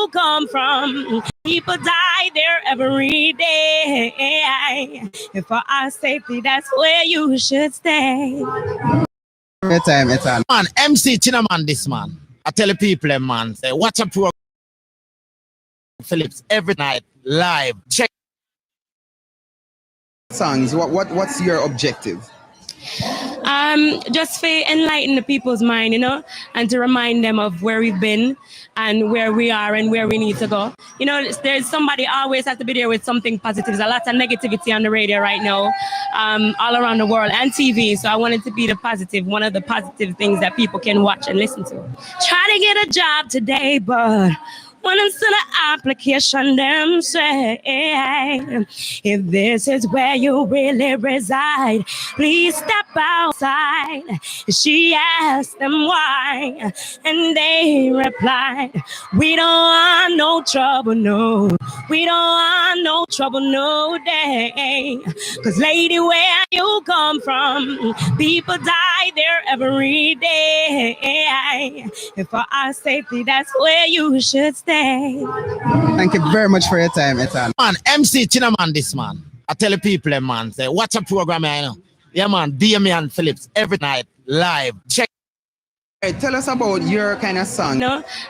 you come from. People die there every day. And for our safety, that's where you should stay. It's on. Man, MC Chinaman, this man. I tell the people, man, say, watch a program. Phillips every night live. Check songs. What's your objective? Just to enlighten the people's mind, and to remind them of where we've been and where we are and where we need to go. There's somebody always has to be there with something positive. There's a lot of negativity on the radio right now, all around the world, and TV. So I wanted to be the positive, one of the positive things that people can watch and listen to. Try to get a job today, but when it's an application, them say, if this is where you really reside, please step outside. She asked them why, and they replied, we don't want no trouble, no. We don't want no trouble, no day. Cause lady, where you come from, people die there every day. And for our safety, that's where you should stay. Thank you very much for your time, Ethan. Man, MC Chinaman, this man. I tell the people, man, say, watch a program, Yeah, man, Damian Phillips every night live. Check. Hey, tell us about your kind of song.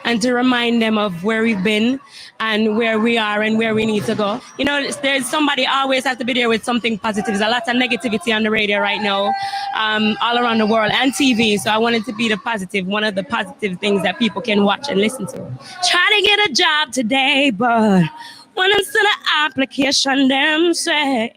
And to remind them of where we've been and where we are and where we need to go. There's somebody always has to be there with something positive. There's a lot of negativity on the radio right now, all around the world, and TV. So I wanted to be the positive, one of the positive things that people can watch and listen to. Try to get a job today, but when it's an application, them say,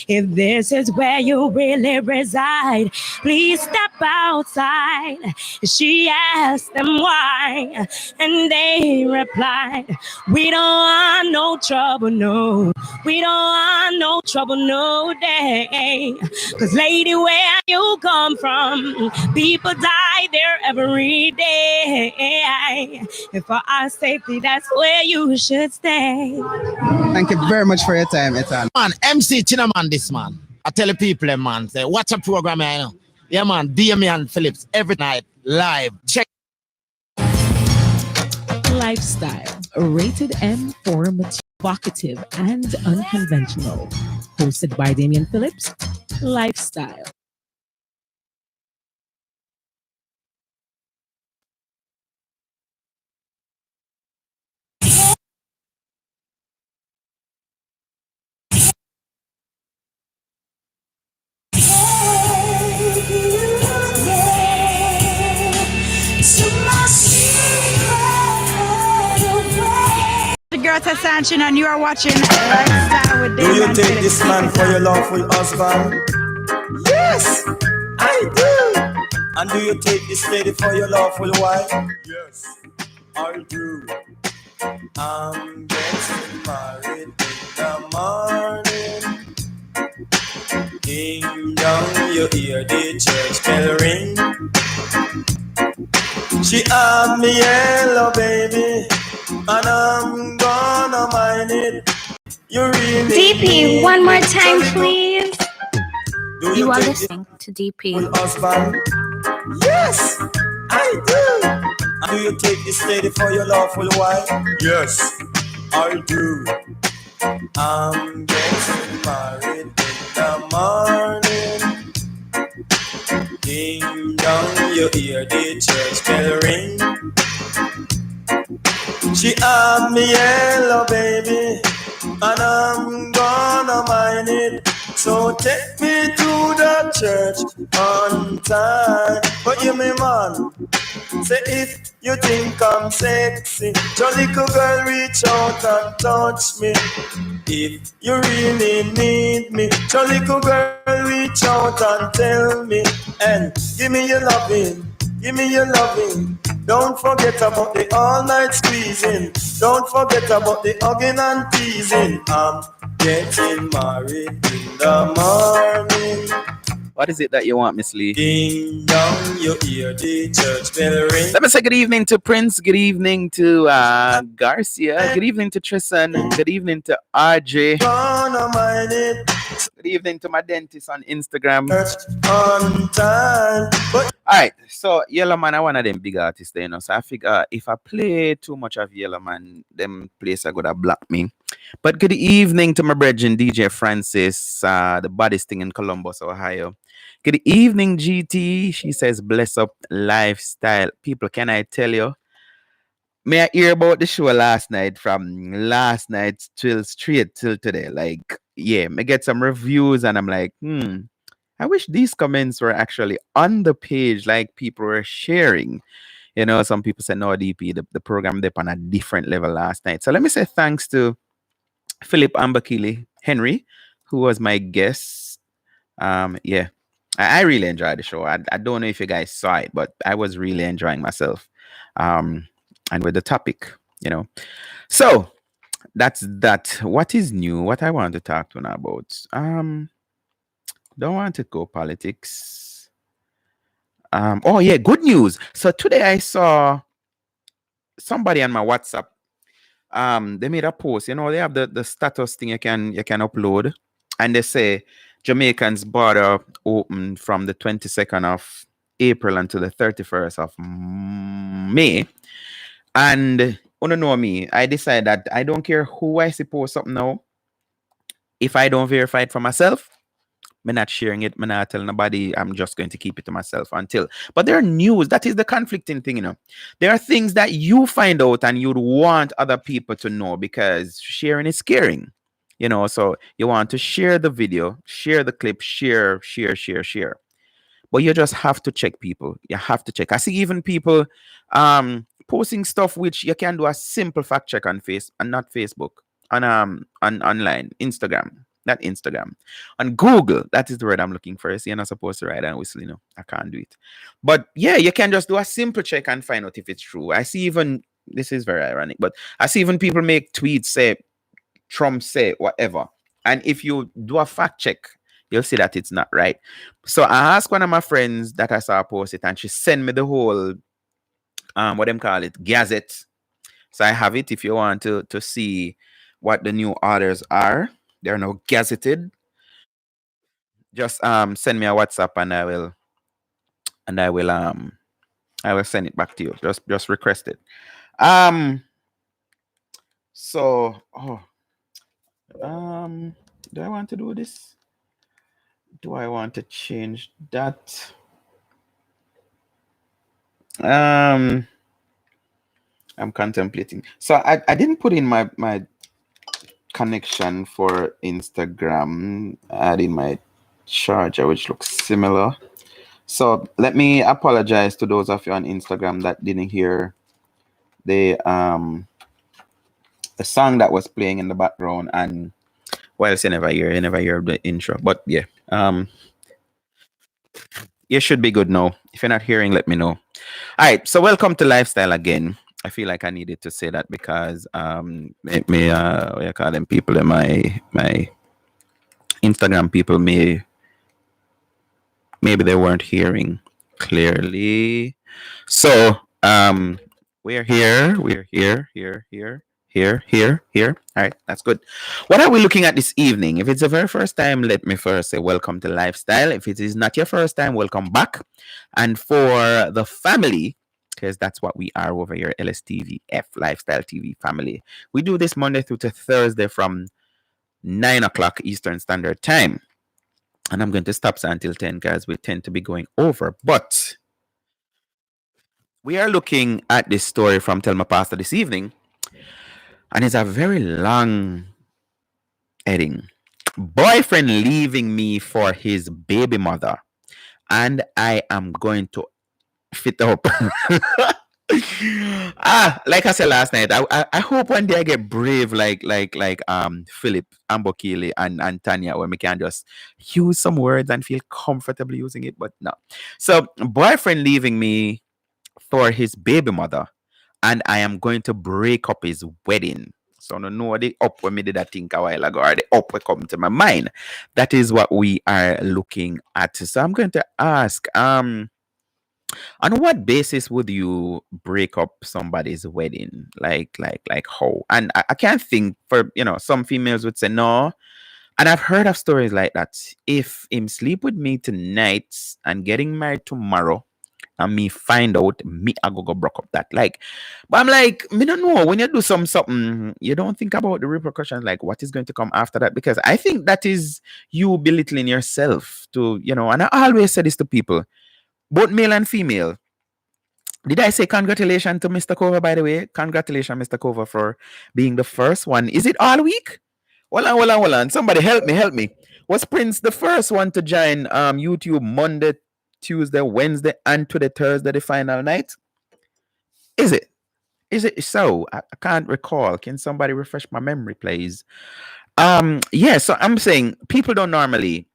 if this is where you really reside, please step outside. She asked them why, and they replied, we don't want no trouble, no. We don't want no trouble, no day. Cause lady, where you come from, people die there every day. And for our safety, that's where you should stay. Thank you very much for your time, Ethan. Man, MC Chinaman, this man. I tell the people, man, say, watch a program, Yeah, man, Damian Phillips every night live. Check. Lifestyle, rated M for mature, vocative, and unconventional. Hosted by Damian Phillips. Lifestyle. Girl Sanchin, and you are watching Lifestyle with Damian. Do you take this man for your lawful husband? Yes, I do. And do you take this lady for your lawful wife? Yes, I do. I'm getting married in the morning. Ding dong, you hear the church bell ring. She had me yellow, baby, and I'm gonna mind it. You really DP, one more time, please. You are listening to DP. Husband? Yes, I do. And do you take this lady for your lawful wife? Yes, I do. I'm getting married in the morning. Ding dong, you hear the church bell ring. She had me yellow, baby, and I'm gonna mind it. So take me to the church on time. But you me man, say if you think I'm sexy, your little girl reach out and touch me. If you really need me, your little girl reach out and tell me. And give me your loving, give me your loving. Don't forget about the all-night squeezing. Don't forget about the hugging and teasing. I'm getting married in the morning. What is it that you want, Miss Lee? Ding dong, you hear the church bell ring. Let me say good evening to Prince. Good evening to Garcia. Good evening to Tristan. Good evening to RJ. Good evening to my dentist on Instagram. On time. But All right, so Yellow Man, I one of them big artists there, you know. So I figure if I play too much of Yellow Man, them place are gonna block me. But good evening to my brethren, DJ Francis, the baddest thing in Columbus, Ohio. Good evening, GT. She says, bless up lifestyle. People, can I tell you? May I hear about the show last night from last night till straight till today? Like, yeah, me get some reviews and I'm like, I wish these comments were actually on the page, like people were sharing. You know, some people said, no, DP, the program did on a different level last night. So let me say thanks to Philip Ambakili Henry, who was my guest. Yeah, I really enjoyed the show. I don't know if you guys saw it, but I was really enjoying myself. And with the topic, you know. So that's that. What is new? What I want to talk to now about. Don't want to go politics. Oh yeah, good news. So today I saw somebody on my WhatsApp. They made a post. You know, they have the status thing you can upload, and they say Jamaicans border open from the 22nd of April until the 31st of May. And you know me, I decided that I don't care who I suppose something now. If I don't verify it for myself, I'm not sharing it. I'm not telling nobody. I'm just going to keep it to myself until. But there are news. That is the conflicting thing, you know. There are things that you find out and you'd want other people to know because sharing is caring. You know, so you want to share the video, share the clip, share. But you just have to check, people. You have to check. I see even people posting stuff which you can do a simple fact check on not Facebook, on online, Instagram, not Instagram, on Google. That is the word I'm looking for. You're not supposed to write and whistle, you know. I can't do it. But yeah, you can just do a simple check and find out if it's true. I see even, this is very ironic, but I see even people make tweets say Trump say whatever. And if you do a fact check, you'll see that it's not right. So I asked one of my friends that I saw post it, and she sent me the whole what them call it, gazette. So I have it if you want to see what the new orders are. They're now gazetted. Just send me a WhatsApp and I will send it back to you. Just request it. So do I want to do this? Do I want to change that? I'm contemplating. So I didn't put in my connection for Instagram. I added my charger, which looks similar. So let me apologize to those of you on Instagram that didn't hear the song that was playing in the background. And well, you never hear the intro. But yeah, you should be good now. If you're not hearing, let me know. All right, so welcome to Lifestyle again. I feel like I needed to say that because what you call them, people in my Instagram people maybe they weren't hearing clearly. So we're here. All right, that's good. What are we looking at this evening? If it's the very first time, let me first say welcome to Lifestyle. If it is not your first time, welcome back. And for the family, because that's what we are over here, LSTVF, Lifestyle TV family. We do this Monday through to Thursday from 9 o'clock Eastern Standard Time. And I'm going to stop until 10 because we tend to be going over. But we are looking at this story from Tell My Pastor this evening. And it's a very long heading. Boyfriend leaving me for his baby mother. And I am going to fit up. Like I said last night, I hope one day I get brave like Philip Ambokili and Tanya, where we can just use some words and feel comfortable using it, but no. So boyfriend leaving me for his baby mother, and I am going to break up his wedding. So no know the up when me did that think a while ago, or the up will come to my mind. That is what we are looking at. So I'm going to ask, on what basis would you break up somebody's wedding? Like how? And I can't think for, some females would say, no, And I've heard of stories like that. If him sleep with me tonight and getting married tomorrow, and me find out, me I go broke up that. Like, but I'm like, me don't know. When you do something, you don't think about the repercussions, like what is going to come after that. Because I think that is you belittling yourself to, and I always say this to people, both male and female. Did I say congratulations to Mr. Cover, by the way? Congratulations, Mr. Cover, for being the first one. Is it all week? Hold on. Somebody help me. Was Prince the first one to join YouTube Monday, Tuesday, Wednesday, and to the Thursday, the final night? Is it? So? I can't recall. Can somebody refresh my memory, please? Yeah, so I'm saying people don't normally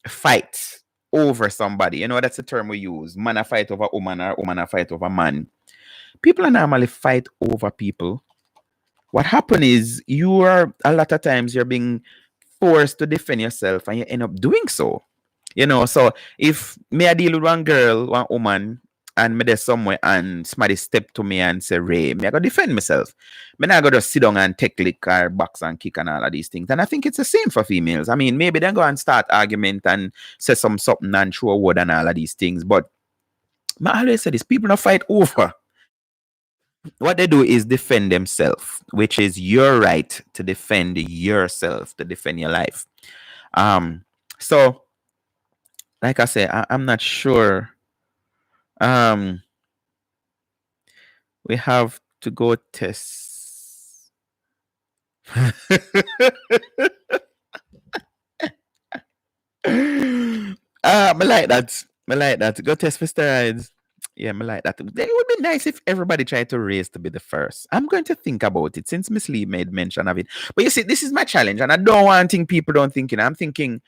fight over somebody. That's the term we use. Man a fight over woman, or woman a fight over man. People are normally fight over people. What happened is a lot of times you're being forced to defend yourself, and you end up doing so. So if me I deal with one girl, one woman, and me there somewhere and somebody step to me and say, Ray, me I gotta defend myself. Me not gotta sit down and take lick or box and kick and all of these things. And I think it's the same for females. I mean, maybe they go and start argument and say something and throw a word and all of these things. But I always say this, people don't fight over. What they do is defend themselves, which is your right to defend yourself, to defend your life. So like I say, I'm not sure. We have to go test. I like that. Go test for steroids. Yeah, I like that. It would be nice if everybody tried to race to be the first. I'm going to think about it since Miss Lee made mention of it. But you see, this is my challenge, and I don't want to think people don't think it. I'm thinking,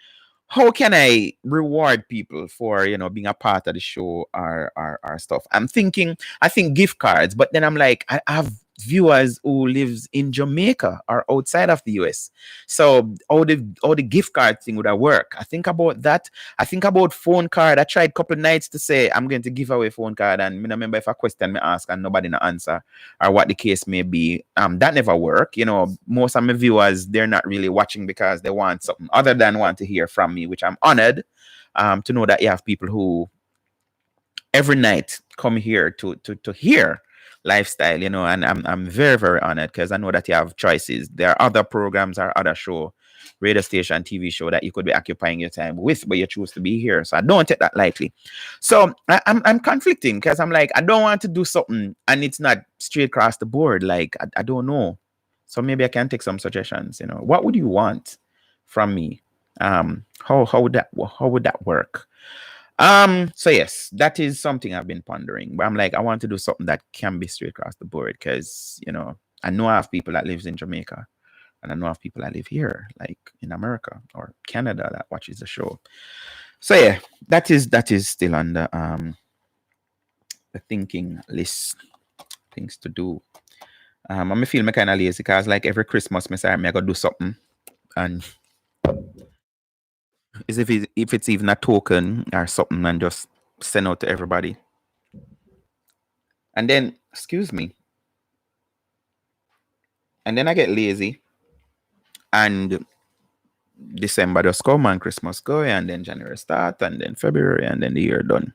how can I reward people for being a part of the show or stuff? I think gift cards, but then I'm like, I have viewers who lives in Jamaica or outside of the US. So all the gift card thing would have work. I think about that. I think about phone card. I tried a couple of nights to say I'm going to give away phone card, and I remember if a question me ask and nobody no answer or what the case may be. That never work. Most of my viewers, they're not really watching because they want something other than want to hear from me, which I'm honored to know that you have people who every night come here to hear lifestyle, and I'm very, very honored because I know that you have choices. There are other programs or other show, radio station, TV show that you could be occupying your time with, but you choose to be here. So I don't take that lightly. So I'm conflicting because I'm like, I don't want to do something and it's not straight across the board. Like, I don't know. So maybe I can take some suggestions. What would you want from me? How would that work? So yes, that is something I've been pondering. But I'm like, I want to do something that can be straight across the board because I know I have people that lives in Jamaica, and I know I have people that live here, like in America or Canada, that watches the show. So yeah, that is still on the thinking list, things to do. I feel me kind of lazy because like every Christmas, I gotta do something, and is if it's even a token or something, and just send out to everybody. And then, excuse me. And then I get lazy, and December just come and Christmas go, and then January start, and then February, and then the year done.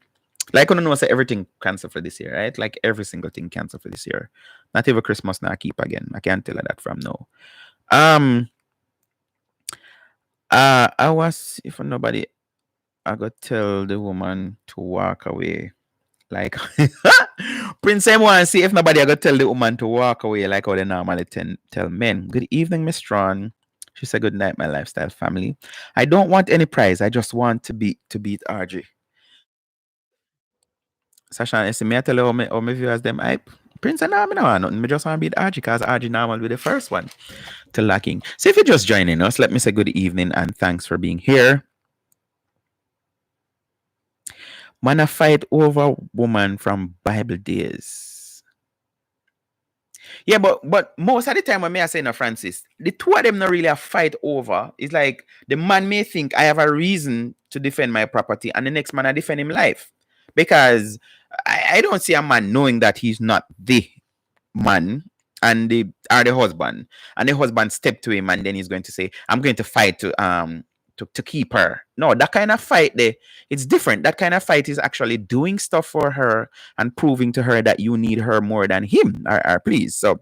Like I don't know, say everything cancel for this year, right? Like every single thing cancel for this year. Not even Christmas now keep again. I can't tell her that from now. I was, if nobody, I got tell the woman to walk away. Like Prince M want to see if nobody I got tell the woman to walk away like how they normally tell men. Good evening, Miss Strawn. She said, good night, my lifestyle family. I don't want any prize. I just want to beat RG. Sasha, I see me I tell you all my viewers them hype. Prince and I know nothing. I just want to beat RG because RG normal will be the first one to lacking. So if you're just joining us, let me say good evening and thanks for being here. Man, a fight over woman from Bible days. Yeah, but most of the time when I say no, Francis, the two of them not really a fight over. It's like the man may think I have a reason to defend my property, and the next man I defend him life. Because I don't see a man knowing that he's not the man and the husband, and the husband step to him, and then he's going to say, I'm going to fight to keep her. No, that kind of fight there, it's different. That kind of fight is actually doing stuff for her and proving to her that you need her more than him, or please. So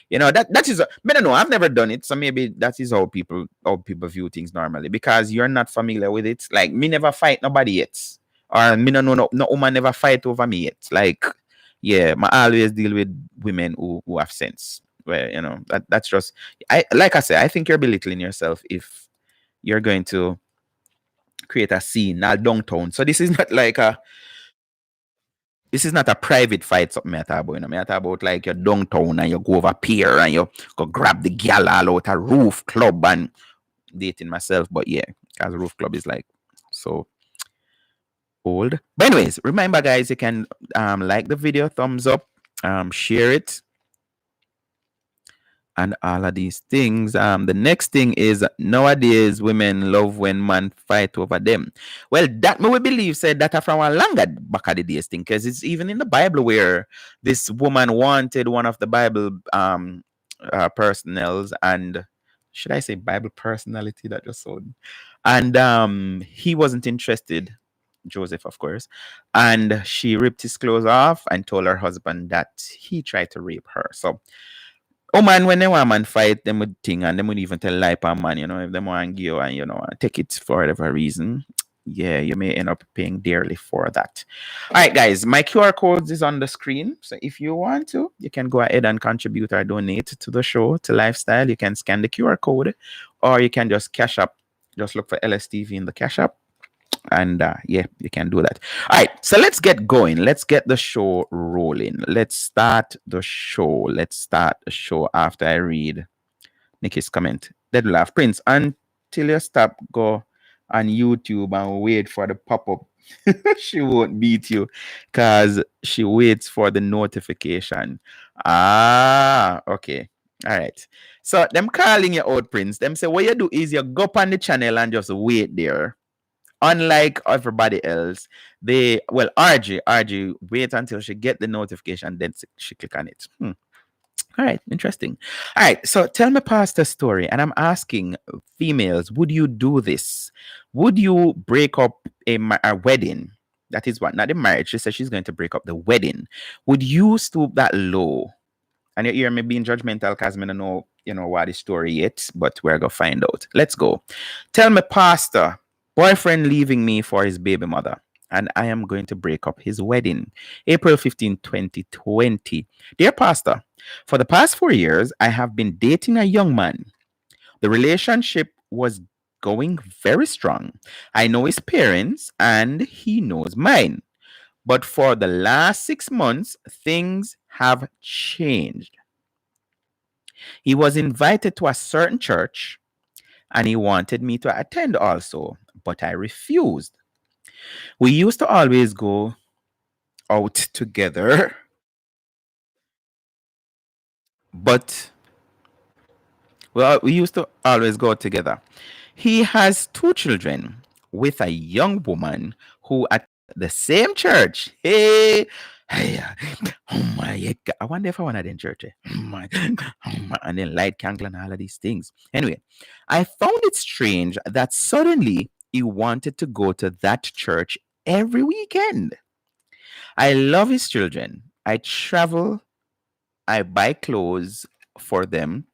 that is I don't know, I've never done it, so maybe that is how people view things normally, because you're not familiar with it. Like, me never fight nobody yet, or me no woman never fight over me yet. Like, yeah, I always deal with women who have sense. Where that's just, like I said, I think you're belittling yourself if you're going to create a scene now downtown. So this is not like this is not a private fight, something I talk about. I talk about like you're downtown and you go over pier and you go grab the gal all out a roof club and dating myself. But yeah, because roof club is like so old. But anyways, remember guys, you can like the video, thumbs up, share it, and all of these things. The next thing is, nowadays women love when man fight over them. Well, that me we believe said that from a longer back of the days thing, because it's even in the Bible where this woman wanted one of the Bible personnels, and should I say Bible personality, that just sound, and he wasn't interested, Joseph of course, and she ripped his clothes off and told her husband that he tried to rape her. So man, when they want man fight, them would thing, and them would even tell lie per man, if they want to give and take it for whatever reason. Yeah, you may end up paying dearly for that. All right, guys, my QR code is on the screen. So if you want to, you can go ahead and contribute or donate to the show, to Lifestyle. You can scan the QR code, or you can just cash up. Just look for LSTV in the cash app. And yeah, you can do that. All right, so let's get going. Let's get the show rolling. Let's start the show. After I read Nikki's comment. Dead laugh. Prince, until you stop, go on YouTube and wait for the pop-up. She won't beat you because she waits for the notification. Okay. All right. So them calling you out, Prince. Them say what you do is you go up on the channel and just wait there. Unlike everybody else, RG wait until she get the notification, then she click on it. All right, interesting. All right, so tell me pastor story, and I'm asking females, would you do this? Would you break up a wedding? That is what, not the marriage. She says she's going to break up the wedding. Would you stoop that low? And you hear me being judgmental because I don't know, what the story yet, but we're going to find out. Let's go. Tell me pastor, boyfriend leaving me for his baby mother, and I am going to break up his wedding. April 15, 2020. Dear pastor, for the past 4 years, I have been dating a young man. The relationship was going very strong. I know his parents and he knows mine. But for the last 6 months, things have changed. He was invited to a certain church and he wanted me to attend also, but I refused. We used to always go out together, we used to always go together. He has 2 children with a young woman who at the same church. Hey, oh my, I wonder if I want to in church. And then light candle and all of these things. Anyway, I found it strange that suddenly he wanted to go to that church every weekend. I love his children. I travel, I buy clothes for them.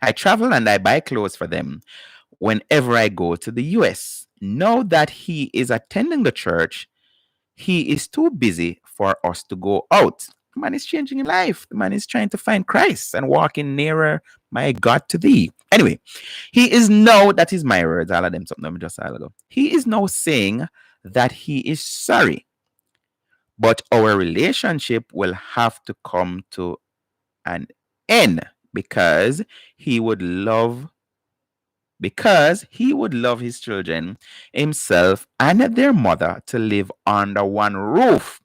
I travel and I buy clothes for them whenever I go to the US. Now that he is attending the church, he is too busy for us to go out. The man is changing in life. The man is trying to find Christ and walking nearer, my God, to thee. Anyway, he is now, that is my words, all of them, something just a while ago. He is now saying that he is sorry, but our relationship will have to come to an end because he would love his children, himself, and their mother to live under one roof.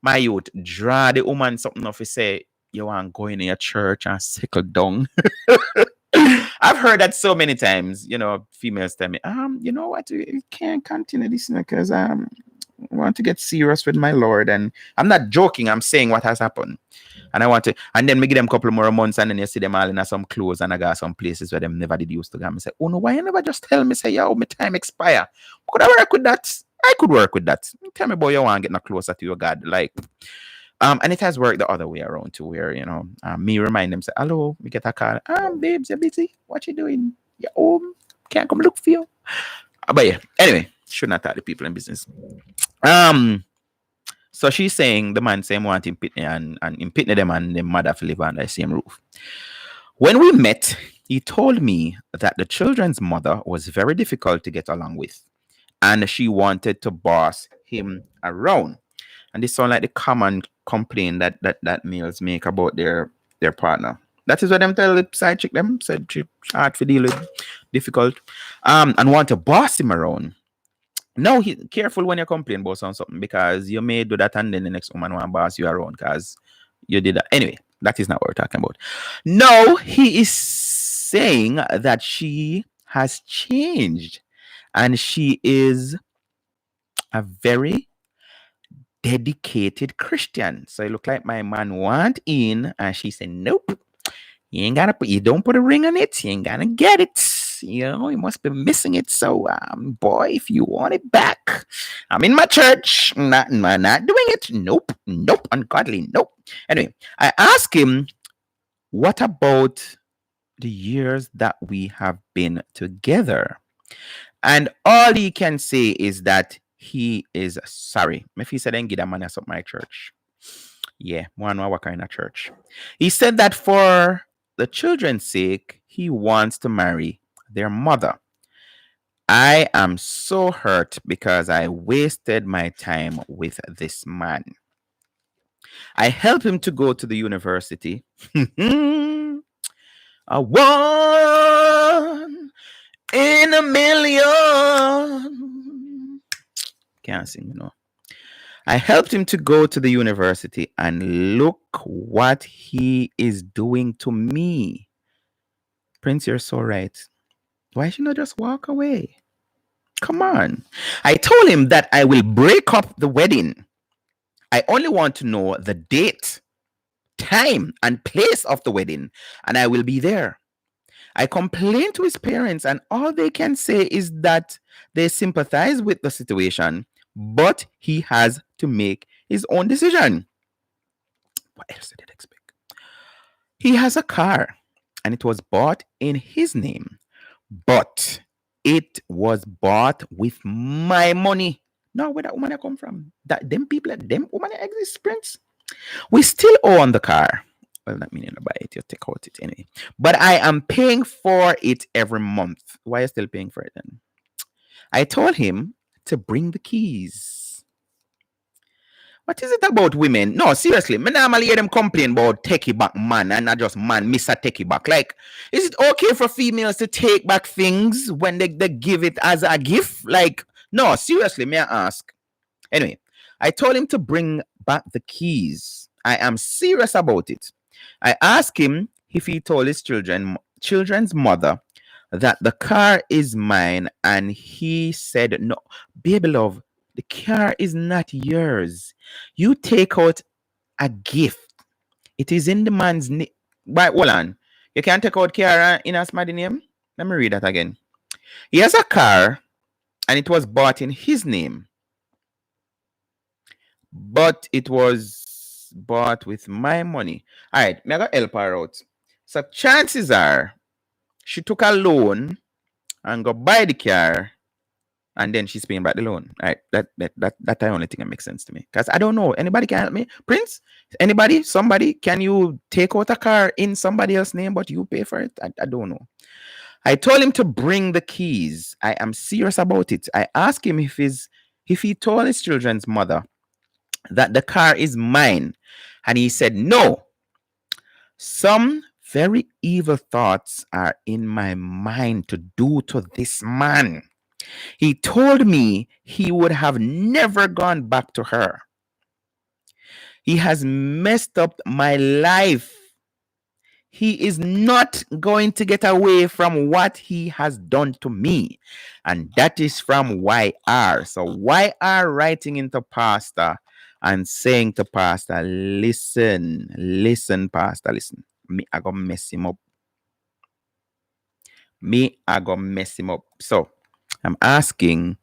My youth, draw the woman something if you say you want to go in your church and settle down. I've heard that so many times, females tell me, you know what, you can't continue this because want to get serious with my Lord. And I'm not joking. I'm saying what has happened. And I want to, and then we give them a couple more months, and then you see them all in some clothes, and I got some places where them never did used to go. I say, oh no, why you never just tell me, say, yo, my time expire? Could I work with that? I could work with that. Tell me, boy, you want to get no closer to your God. Like, and it has worked the other way around too, where, you know, me remind them, say, hello, we get a call. Babes, you're busy. What you doing? You're home. Can't come look for you. But yeah, anyway, should not tell the people in business. So she's saying the man saying want him pitney and him pitney them and the mother to live under the same roof. When we met, he told me that the children's mother was very difficult to get along with, and she wanted to boss him around. And this sounds like the common complaint that males make about their partner. That is what them tell the side chick them, said she hard to deal with, difficult, and want to boss him around. Now, careful when you complain about something, because you may do that and then the next woman want to boss you around because you did that. Anyway, that is not what we're talking about. No, he is saying that she has changed and she is a very dedicated Christian. So it looked like my man want in, and she said, nope, you don't put a ring on it, you ain't gonna get it. You know, you must be missing it. So, boy, if you want it back, I'm in my church. Not doing it. Nope. Ungodly. Nope. Anyway, I asked him, what about the years that we have been together? And all he can say is that he is sorry. If he said, then get a man up my church. Yeah, one more worker in a church. He said that for the children's sake, he wants to marry their mother. I am so hurt because I wasted my time with this man. I helped him to go to the university. A one in a million. Can't sing, you know. I helped him to go to the university, and look what he is doing to me. Prince, you're so right. Why should I just walk away? Come on. I told him that I will break up the wedding. I only want to know the date, time, and place of the wedding, and I will be there. I complained to his parents, and all they can say is that they sympathize with the situation, but he has to make his own decision. What else did I expect? He has a car, and it was bought in his name. But it was bought with my money. Now, where that woman I come from? That them people, them woman exist, Prince. We still own the car. Well, not meaning to buy it, you take out it anyway. But I am paying for it every month. Why are you still paying for it then? I told him to bring the keys. What is it about women? No, seriously, me normally hear them complain about techie back man and not just man, Mr. Techie back. Like, is it okay for females to take back things when they give it as a gift? Like, no, seriously, may I ask? Anyway, I told him to bring back the keys. I am serious about it. I asked him if he told his children's mother that the car is mine, and he said, no, baby love, the car is not yours. You take out a gift. It is in the man's name. But hold on. You can't take out car in a somebody's name? Let me read that again. He has a car, and it was bought in his name. But it was bought with my money. All right, I'm going to help her out. So chances are she took a loan and go buy the car, and then she's paying back the loan. All right, that the only thing that makes sense to me. Because I don't know. Anybody can help me? Prince? Anybody? Somebody? Can you take out a car in somebody else's name, but you pay for it? I don't know. I told him to bring the keys. I am serious about it. I asked him if he told his children's mother that the car is mine, and he said no. Some very evil thoughts are in my mind to do to this man. He told me he would have never gone back to her. He has messed up my life. He is not going to get away from what he has done to me. And that is from YR. So YR writing into Pastor and saying to Pastor, listen, Pastor, listen. Me, I gonna mess him up. So I'm asking,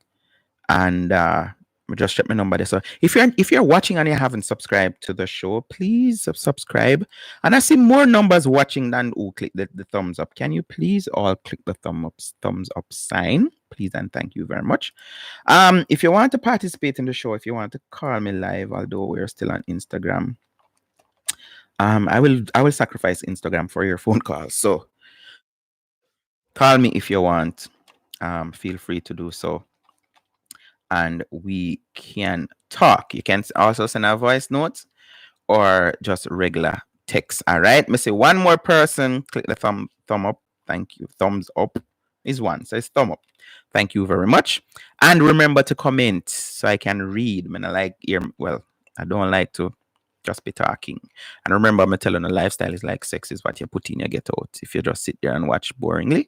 and just check my number there. So if you're watching and you haven't subscribed to the show, please subscribe. And I see more numbers watching than who click the thumbs up. Can you please all click the thumbs up sign, please, and thank you very much. If you want to participate in the show, if you want to call me live, although we're still on Instagram, I will sacrifice Instagram for your phone call. So call me if you want. Feel free to do so, and we can talk. You can also send a voice note or just regular text. All right. Me say one more person. Click the thumb up. Thank you. Thumbs up is one. So it's thumb up. Thank you very much. And remember to comment so I can read. I don't like to just be talking. And remember, I'm telling you, lifestyle is like sex is what you put in, you get out. If you just sit there and watch boringly,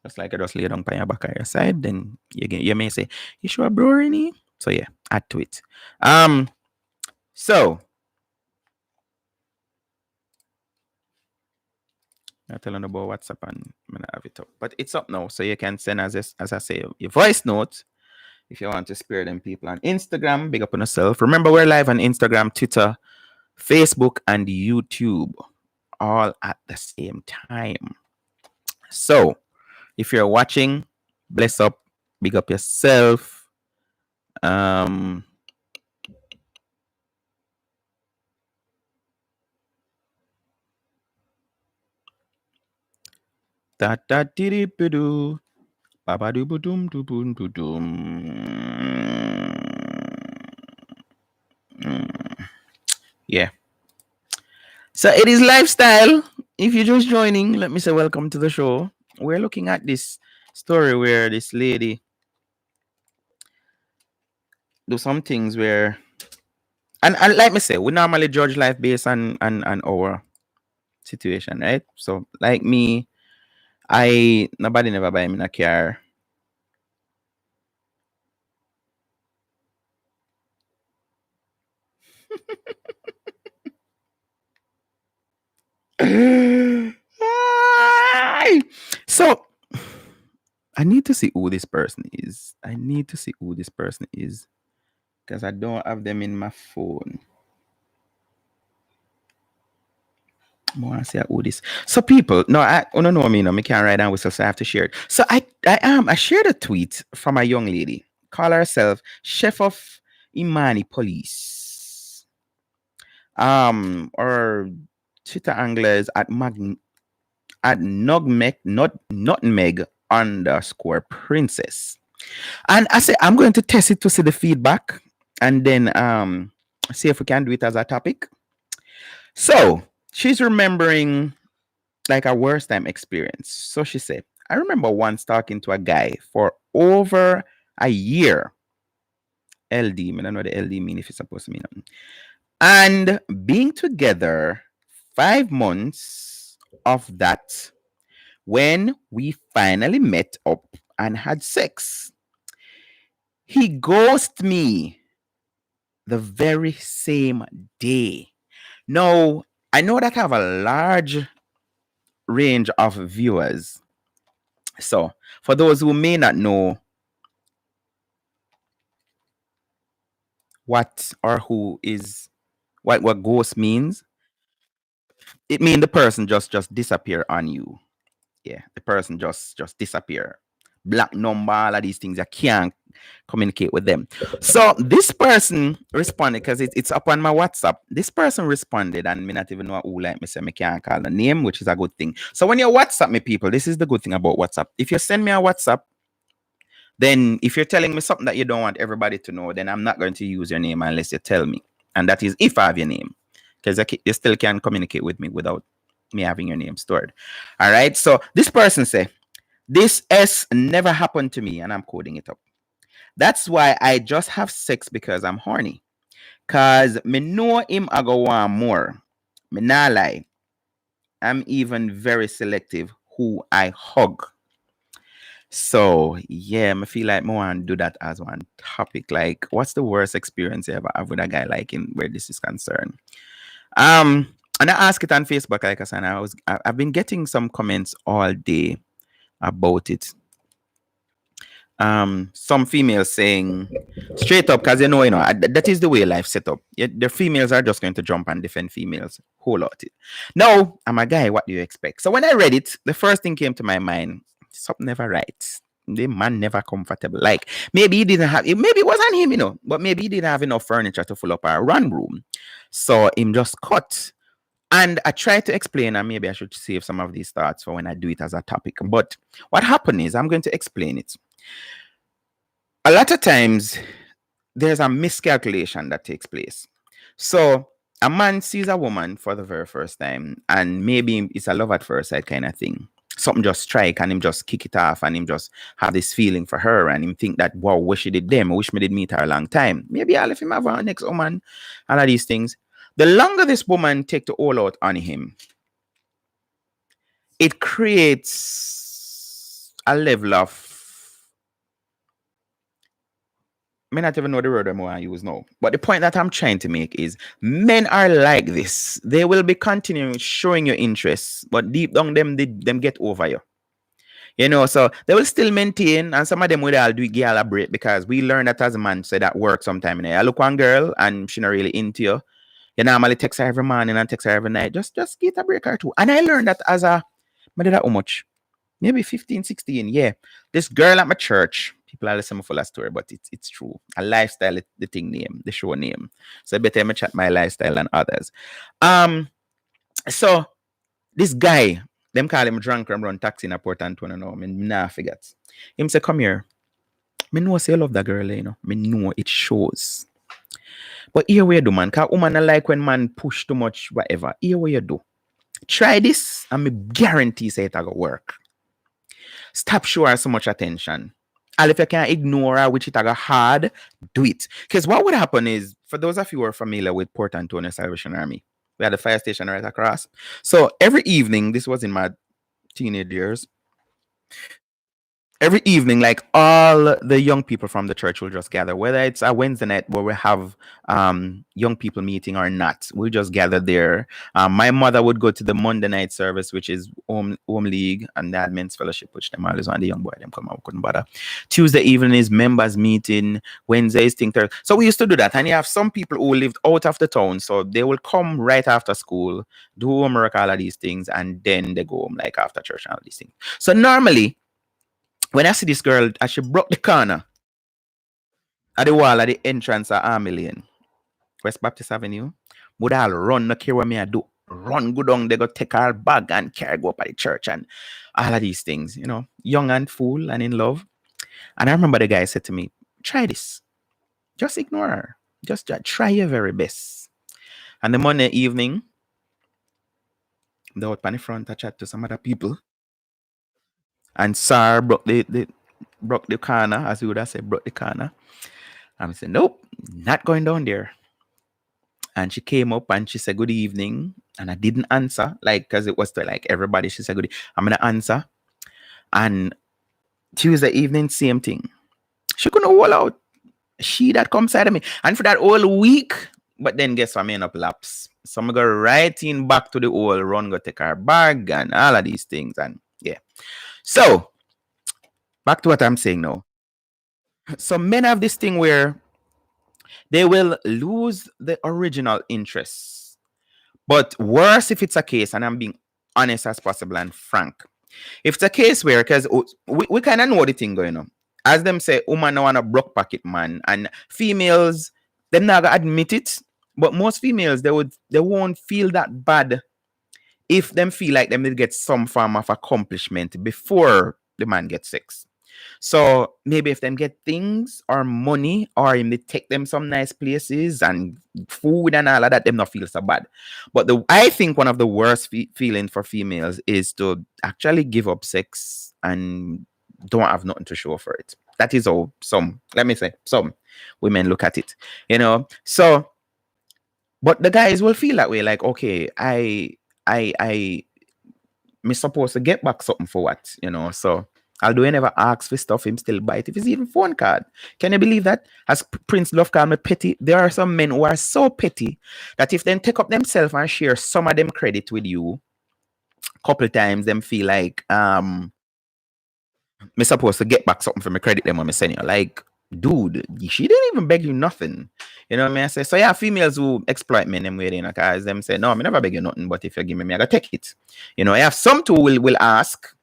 just like I just lay down on your back on your side, then you may say, you sure boring? So yeah, add to it. So I'm telling about WhatsApp and I'm gonna have it up. But it's up now. So you can send as I say your voice note if you want to spare them people on Instagram. Big up on yourself. Remember, we're live on Instagram, Twitter, Facebook, and YouTube all at the same time. So if you're watching, bless up, big up yourself. Yeah. So it is lifestyle. If you're just joining, let me say welcome to the show. We're looking at this story where this lady do some things where, and like me say, we normally judge life based on our situation, right? So like me, nobody never buy me a car. So I need to see who this person is. Because I don't have them in my phone. I want to see who this. So people, no, I don't know me. No, I can't write down whistle, so I have to share it. So I shared a tweet from a young lady. Call herself Chef of Imani Police. Or Twitter anglers at nutmeg underscore princess. And I say I'm going to test it to see the feedback and then see if we can do it as a topic. So she's remembering like a worst time experience. So she said, I remember once talking to a guy for over a year. LD, I don't know what the LD mean if it's supposed to mean nothing. And being together 5 months of that when we finally met up and had sex. He ghosted me the very same day. Now, I know that I have a large range of viewers. So, for those who may not know what or who is what ghost means, it means the person just disappear on you. Yeah, the person just disappear. Black number, all of these things, I can't communicate with them. So this person responded because it's up on my WhatsApp. This person responded and me not even know who, like me say me can't call the name, which is a good thing. So when you WhatsApp me, people, this is the good thing about WhatsApp. If you send me a WhatsApp, then if you're telling me something that you don't want everybody to know, then I'm not going to use your name unless you tell me. And that is if I have your name, because you still can communicate with me without me having your name stored. All right. So this person say, this S never happened to me, and I'm coding it up. That's why I just have sex because I'm horny. Cause me know him I go want more. Me nah lie. I'm even very selective who I hug. So yeah, I feel like more want do that as one topic. Like, what's the worst experience you ever have with a guy like in where this is concerned? And I asked it on Facebook, like I said, I've been getting some comments all day about it. Some females saying straight up, because that is the way life set up. The females are just going to jump and defend females whole lot. Now, I'm a guy, what do you expect? So when I read it, the first thing came to my mind, something never right. The man never comfortable. Like, maybe he didn't have, maybe it wasn't him, but maybe he didn't have enough furniture to fill up our run room. So him just cut. And I tried to explain, and maybe I should save some of these thoughts for when I do it as a topic. But what happened is, I'm going to explain it. A lot of times, there's a miscalculation that takes place. So a man sees a woman for the very first time, and maybe it's a love at first sight kind of thing. Something just strike, and him just kick it off, and him just have this feeling for her, and him think that, wow, wish he did them, I wish me did meet her a long time. Maybe I'll let him have our next woman, all of these things. The longer this woman take to all out on him, it creates a level of, I may not even know the word I'm going to use now. But the point that I'm trying to make is men are like this. They will be continuing showing you interest, but deep down them get over you. So they will still maintain, and some of them will all do give a break, because we learn that as a man, say that work sometime. I look one girl and she not really into you. You normally text her every morning and text her every night. Just get a break or two. And I learned that as a, I did that how much? Maybe 15, 16. Yeah. This girl at my church, people are listening for that story, but it's true. A lifestyle, the thing name, the show name. So I better chat my lifestyle and others. So this guy, them call him drunk and run taxi in a Port Antonio now. I nah forget. Him say, come here. Me know say you love that girl, Me know it shows. But here what you do, man. Because woman I like when man push too much, whatever. Here what you do. Try this, and me guarantee say it will work. Stop showing her so much attention. And if you can't ignore her, which it will hard, do it. Because what would happen is, for those of you who are familiar with Port Antonio Salvation Army, we had a fire station right across. So every evening, this was in my teenage years, every evening, like all the young people from the church will just gather, whether it's a Wednesday night where we have young people meeting or not, we'll just gather there. My mother would go to the Monday night service, which is home league, and that men's fellowship, which them always want the young boy, them come out, couldn't bother. Tuesday evening is members meeting, Wednesday is Thursday. So we used to do that. And you have some people who lived out of the town, so they will come right after school, do homework, all of these things, and then they go home like after church and all these things. So normally, when I see this girl, as she broke the corner at the wall at the entrance of Army Lane, West Baptist Avenue, would all run, no care what me I do. Run, go down, they go take her bag and carry go up at the church and all of these things, young and fool and in love. And I remember the guy said to me, try this. Just ignore her. Just try your very best. And the Monday evening, they out on the front, I chat to some other people. And Sir broke the corner, as you would have said, broke the corner. And I said, nope, not going down there. And she came up and she said, good evening. And I didn't answer, because it was to everybody. She said, good evening. I'm going to answer. And Tuesday evening, same thing. She couldn't hold out. She that come side of me. And for that whole week, but then guess what, I end up lapse. So I'm going to go right in back to the old run, go take her bag and all of these things. And yeah. So, back to what I'm saying now. So men have this thing where they will lose the original interest. But worse if it's a case, and I'm being honest as possible and frank. If it's a case where, because we kind of know the thing going on. As them say, woman want a broke pocket man. And females, them not gonna admit it. But most females, they won't feel that bad if them feel like them will get some form of accomplishment before the man gets sex. So maybe if them get things or money, or if they take them some nice places and food and all of that, them not feel so bad. But I think one of the worst feelings for females is to actually give up sex and don't have nothing to show for it. That is how some women look at it, So, but the guys will feel that way, like, okay, I me supposed to get back something for what, you know? So although he never asks for stuff, him still buy it. If it's even phone card. Can you believe that? As Prince Love called me petty, there are some men who are so petty that if they take up themselves and share some of them credit with you, couple times them feel like me supposed to get back something from my credit them when me send you. Like, dude, she didn't even beg you nothing. You know what I mean? I say, so yeah, females who exploit men them way, you know, cause them say, no, I never beg you nothing, but if you give me, I gotta take it. You know, I have some too will ask,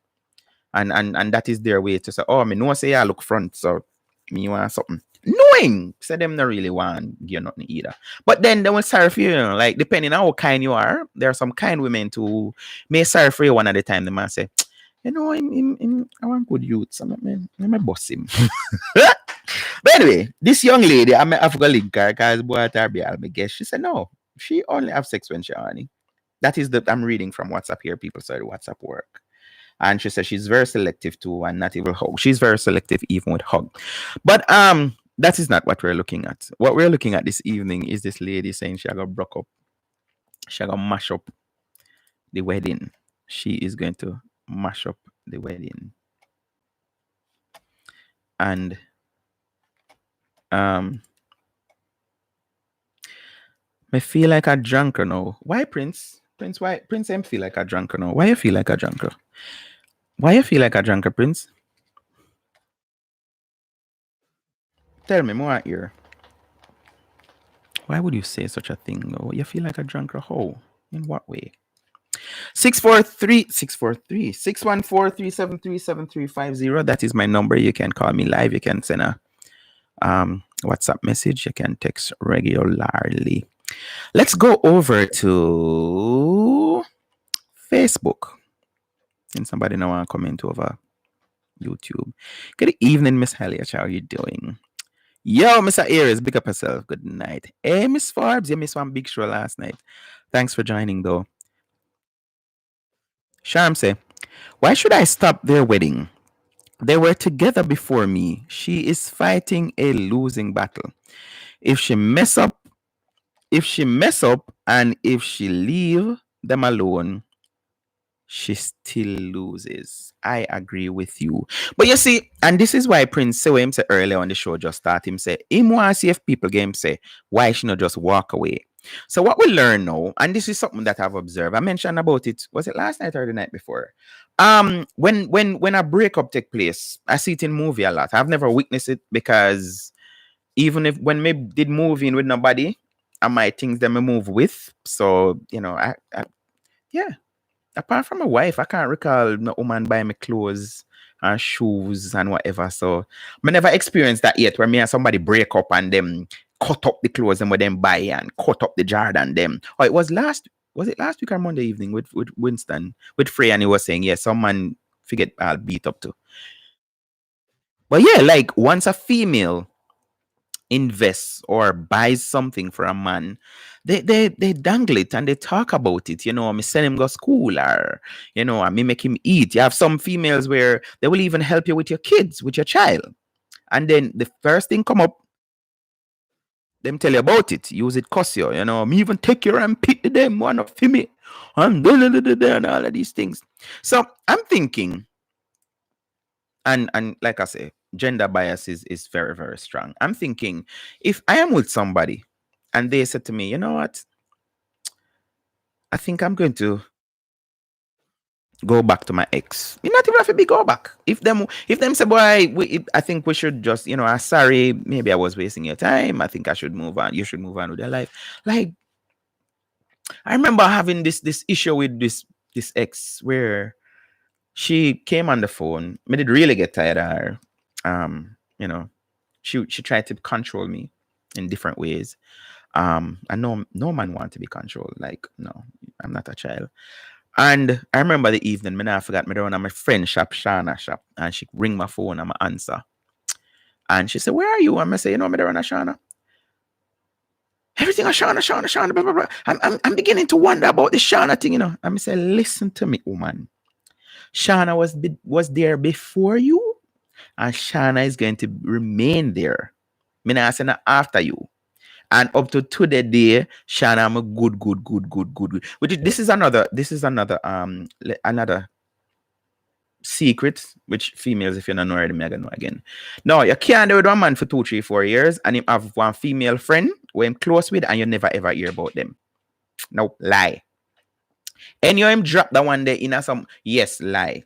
and that is their way to say, oh, me no say yeah, look front, so me want something. Knowing, so them not really want give nothing either. But then they will sorry for you, know, like depending on how kind you are, there are some kind women to may sorry for you one at a time. The man say, you know, I want good youth, so I boss him. But anyway, this young lady, I have to link her because boy at RBL, I guess she said no, she only have sex when she horny. That is I'm reading from WhatsApp here. People say WhatsApp work. And she says she's very selective too, and not even hug. She's very selective even with hug. But that is not what we're looking at. What we're looking at this evening is this lady saying she got broke up. She got mash up the wedding. She is going to mash up the wedding. And I feel like a drunker now. Why, Prince? Why Prince M feel like a drunker now? Why you feel like a drunker? Why you feel like a drunker, Prince? Tell me more here. Why would you say such a thing though? You feel like a drunker? How? In what way? 614-373-7350. That is my number. You can call me live. You can send a WhatsApp message. You can text regularly. Let's go over to Facebook. And somebody now want to comment over YouTube. Good evening, Miss Elliott. How are you doing? Yo, Mr. Aries, big up yourself. Good night. Hey, Miss Forbes, you missed one big show last night. Thanks for joining, though. Sharm say, why should I stop their wedding? They were together before me. She is fighting a losing battle. If she mess up, and if she leave them alone, she still loses. I agree with you. But you see, and this is why Prince say him say earlier on the show just start him say, him want to see if people game say, why she not just walk away? So what we learn now, and this is something that I've observed. I mentioned about it, was it last night or the night before? When a breakup take place, I see it in movie a lot. I've never witnessed it because even if when me did move in with nobody, I might things that me move with. So, you know, yeah. Apart from my wife, I can't recall no woman buy me clothes and shoes and whatever. So I never experienced that yet where me and somebody break up and them cut up the clothes and them buy and cut up the Jordan them. Oh, it was last week or Monday evening with Winston, with Frey, and he was saying, yeah, someone forget I'll beat up to. But yeah, like once a female invests or buys something for a man, they dangle it and they talk about it. You know, me send him go school, or you know, I me make him eat. You have some females where they will even help you with your kids, with your child, and then the first thing come up, them tell you about it, use it, cuss you. You know, me even take your and pick them one of me, and all of these things. So I'm thinking, and like I say, gender bias is very, very strong. I'm thinking, if I am with somebody and they said to me, you know what, I think I'm going to go back to my ex. You not even have to be go back. If them say, boy, I think we should just, you know, I'm sorry, maybe I was wasting your time. I think I should move on. You should move on with your life. Like, I remember having this issue with this ex where she came on the phone. I did really get tired of her. You know, she tried to control me in different ways. And no man want to be controlled. Like, no, I'm not a child. And I remember the evening, I forgot me down at my friend shop, Shana shop, and she ring my phone and I answer. And she said, where are you? And I say, you know, me down at Shana. Everything on Shana, blah, blah, blah. I'm beginning to wonder about this Shana thing, you know. And I say, listen to me, woman. Shana was there before you, and Shana is going to remain there. Me not say not after you. And up to today, Shana, I'm a good. Which this is another secret, which females, if you don't know already, me I gonna know again. No, you can't do with one man for 2, 3, 4 years and him have one female friend who him close with and you never ever hear about them. No, lie. And you him drop that one day in a some, yes, lie.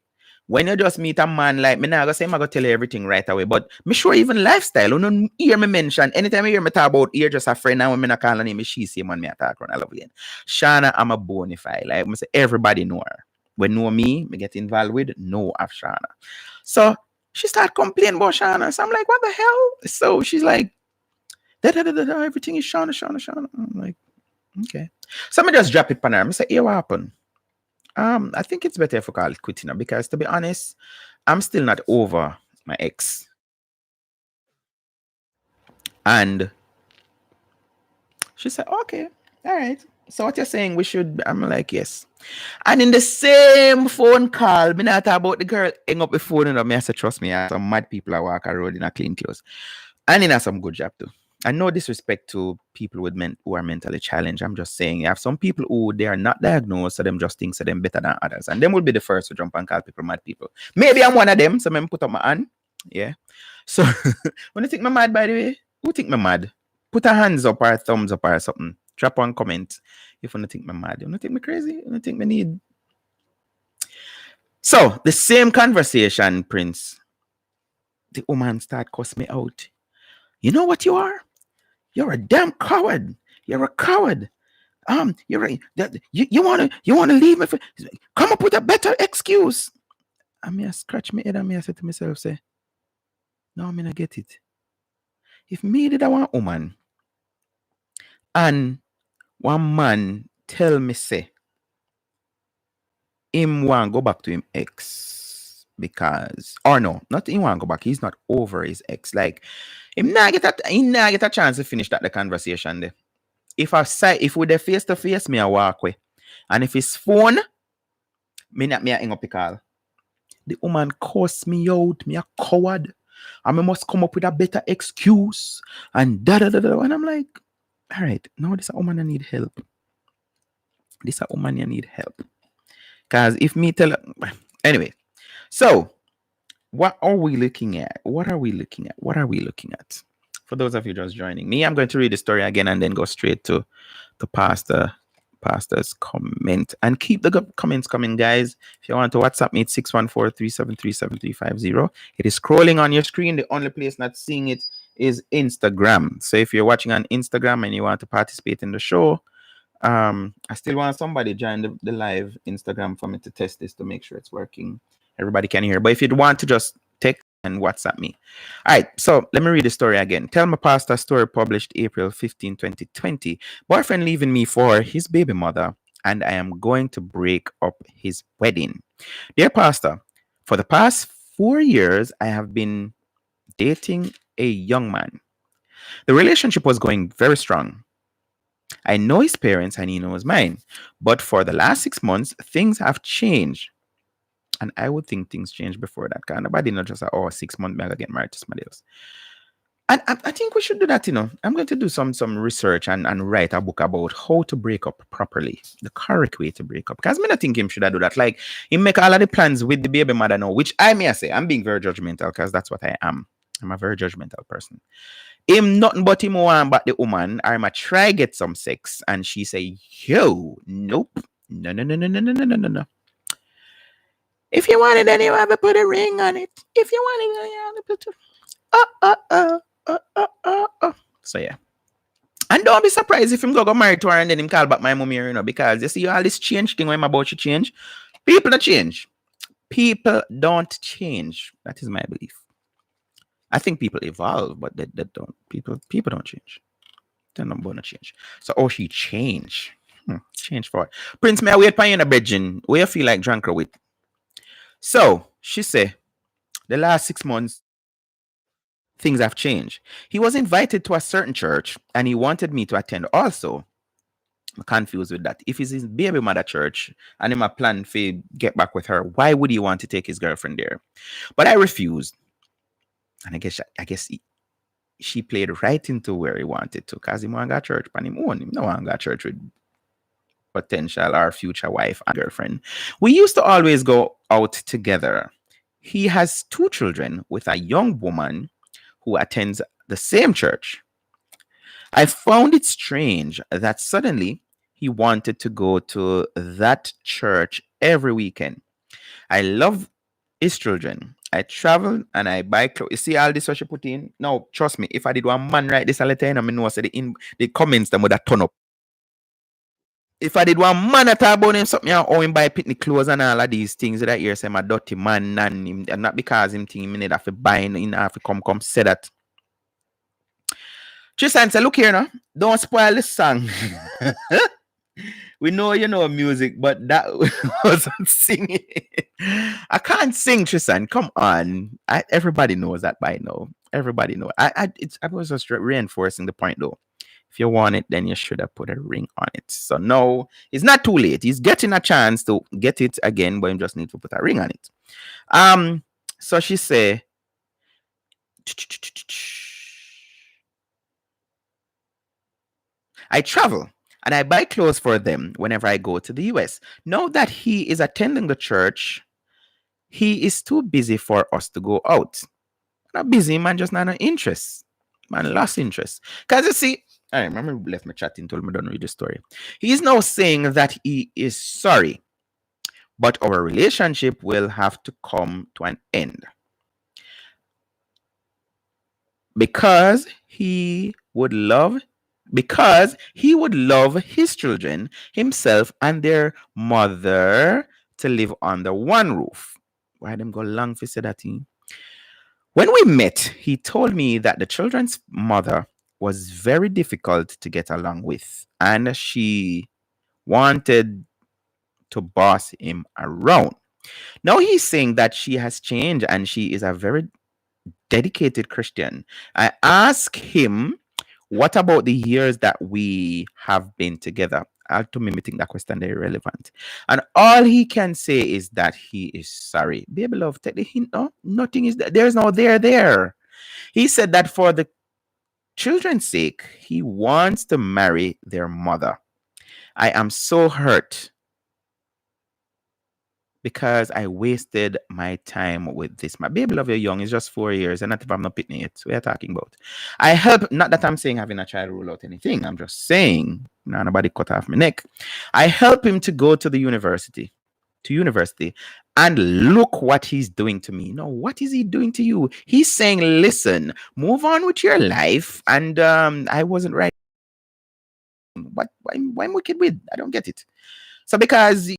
When you just meet a man like me, now I go say I'm gonna tell you everything right away. But me sure even lifestyle, you don't hear me mention. Anytime you hear me talk about you're just a friend, and when me not call her name, she say man me attack her. I love it. Shana, I'm a bonafide. Like I say, everybody know her. When know me get involved with, know of Shana. So she start complaining about Shana. So I'm like, what the hell? So she's like, everything is Shana. I'm like, okay. So I just drop it on her. I say, hey, what happened? I think it's better if we call it quitting now because to be honest, I'm still not over my ex. And she said, okay, all right. So what you're saying we should, I'm like, yes. And in the same phone call, me not talk about the girl hang up the phone and me I said, trust me, some mad people are walk around in a clean clothes. And in some good job too. And no disrespect to people with who are mentally challenged. I'm just saying you have some people who they are not diagnosed, so them just think so them better than others. And them will be the first to jump and call people mad people. Maybe I'm one of them, so I'm put up my hand. Yeah. So when you think me mad, by the way, who think me mad? Put a hands up or a thumbs up or something. Drop one comment if you don't think me mad. You don't think me crazy? You don't think me need. So the same conversation, Prince. The woman start cuss me out. You know what you are? You're a damn coward. You're a coward. You're right. You wanna leave me? Come up with a better excuse. I mean, I scratch my head and I say to myself, say, no, I mean I get it. If me did I want a woman, and one man tell me say, him want go back to him ex because, or no, not him want go back. He's not over his ex. Like he not get a chance to finish that the conversation there. If we the face to face, me I walk away. And if it's phone, me I hang up the call. The woman cuss me out, me a coward. And I must come up with a better excuse. And da. And I'm like, all right, now this a woman I need help. This a woman I need help. Because if me tell her, anyway. So what are we looking at? What are we looking at? For those of you just joining me, I'm going to read the story again and then go straight to the pastor's comment. And keep the comments coming, guys. If you want to WhatsApp me, it's 614-373-7350. It is scrolling on your screen. The only place not seeing it is Instagram. So if you're watching on Instagram and you want to participate in the show, I still want somebody join the live Instagram for me to test this to make sure it's working. Everybody can hear. But if you want to just text and WhatsApp me. All right, so let me read the story again. Tell my pastor story published April 15, 2020. Boyfriend leaving me for his baby mother, and I am going to break up his wedding. Dear pastor, for the past 4 years, I have been dating a young man. The relationship was going very strong. I know his parents and he knows mine. But for the last 6 months, things have changed. And I would think things changed before that. Because nobody not just 6 months, I'm going to get married to somebody else. And I think we should do that, I'm going to do some research and write a book about how to break up properly. The correct way to break up. Because I don't think him should do that. Like, he make all of the plans with the baby mother now, which I may say, I'm being very judgmental because that's what I am. I'm a very judgmental person. Him nothing but him want but the woman, I'm a try get some sex. And she say, yo, nope. No. If you want it, then you have to put a ring on it. If you want it, then you have to put So yeah. And don't be surprised if him go married to her and then him call back my mommy, because you see all this change thing when I'm about to change. People don't change. People don't change. That is my belief. I think people evolve, but they don't. People don't change. They're not going to change. So, she change. Change for what? Prince, may I wait for you in a bedroom? Where you feel like drunk or with? So, she said, the last 6 months, things have changed. He was invited to a certain church, and he wanted me to attend also. I'm confused with that. If it's his baby mother church, and him a plan to get back with her, why would he want to take his girlfriend there? But I refused. And I guess she played right into where he wanted to, because he want to go to church on him own. He don't want to go to church with potential or future wife and girlfriend. We used to always go out together. he has 2 children with a young woman who attends the same church. I found it strange that suddenly he wanted to go to that church every weekend. I love his children. I travel and I buy clothes. You see all this what she put in? No, trust me, if I did one man write this a letter in, I know say the comments them would have turn up. If I did one man at about him something, or him buy picnic clothes and all of these things that here say I'm a dirty man and him, and not because him think me need have to buy in have to come say that. Tristan say, look here now, don't spoil this song. We know you know music, but that wasn't singing. I can't sing, Tristan. Come on. Everybody knows that by now. Everybody knows. I was just reinforcing the point though. If you want it, then you should have put a ring on it. So no, it's not too late. He's getting a chance to get it again, but you just need to put a ring on it. So she say, I travel and I buy clothes for them whenever I go to the US. Now that he is attending the church, he is too busy for us to go out. Not busy, man, just not an interest. Man, lost interest. Because you see, I remember left my chatting, told me don't read the story. He is now saying that he is sorry, but our relationship will have to come to an end. Because he would love his children, himself, and their mother to live under one roof. Why them go long for say that thing? When we met, he told me that the children's mother was very difficult to get along with, and she wanted to boss him around. Now he's saying that she has changed and she is a very dedicated Christian. I asked him, what about the years that we have been together? To me, I think that question is irrelevant. And all he can say is that he is sorry. Baby love, take the hint. No, nothing is there. There's no there. He said that for the children's sake, he wants to marry their mother. I am so hurt because I wasted my time with this. My baby love, you're young. It's just 4 years. And not if I'm not picking it. So we are talking about. I help, not that I'm saying having a child rule out anything. I'm just saying, nobody cut off my neck. I help him to go to the university. And look what he's doing to me. No, what is he doing to you? He's saying, listen, move on with your life. And I wasn't right. What? Why am wicked with? I don't get it. So because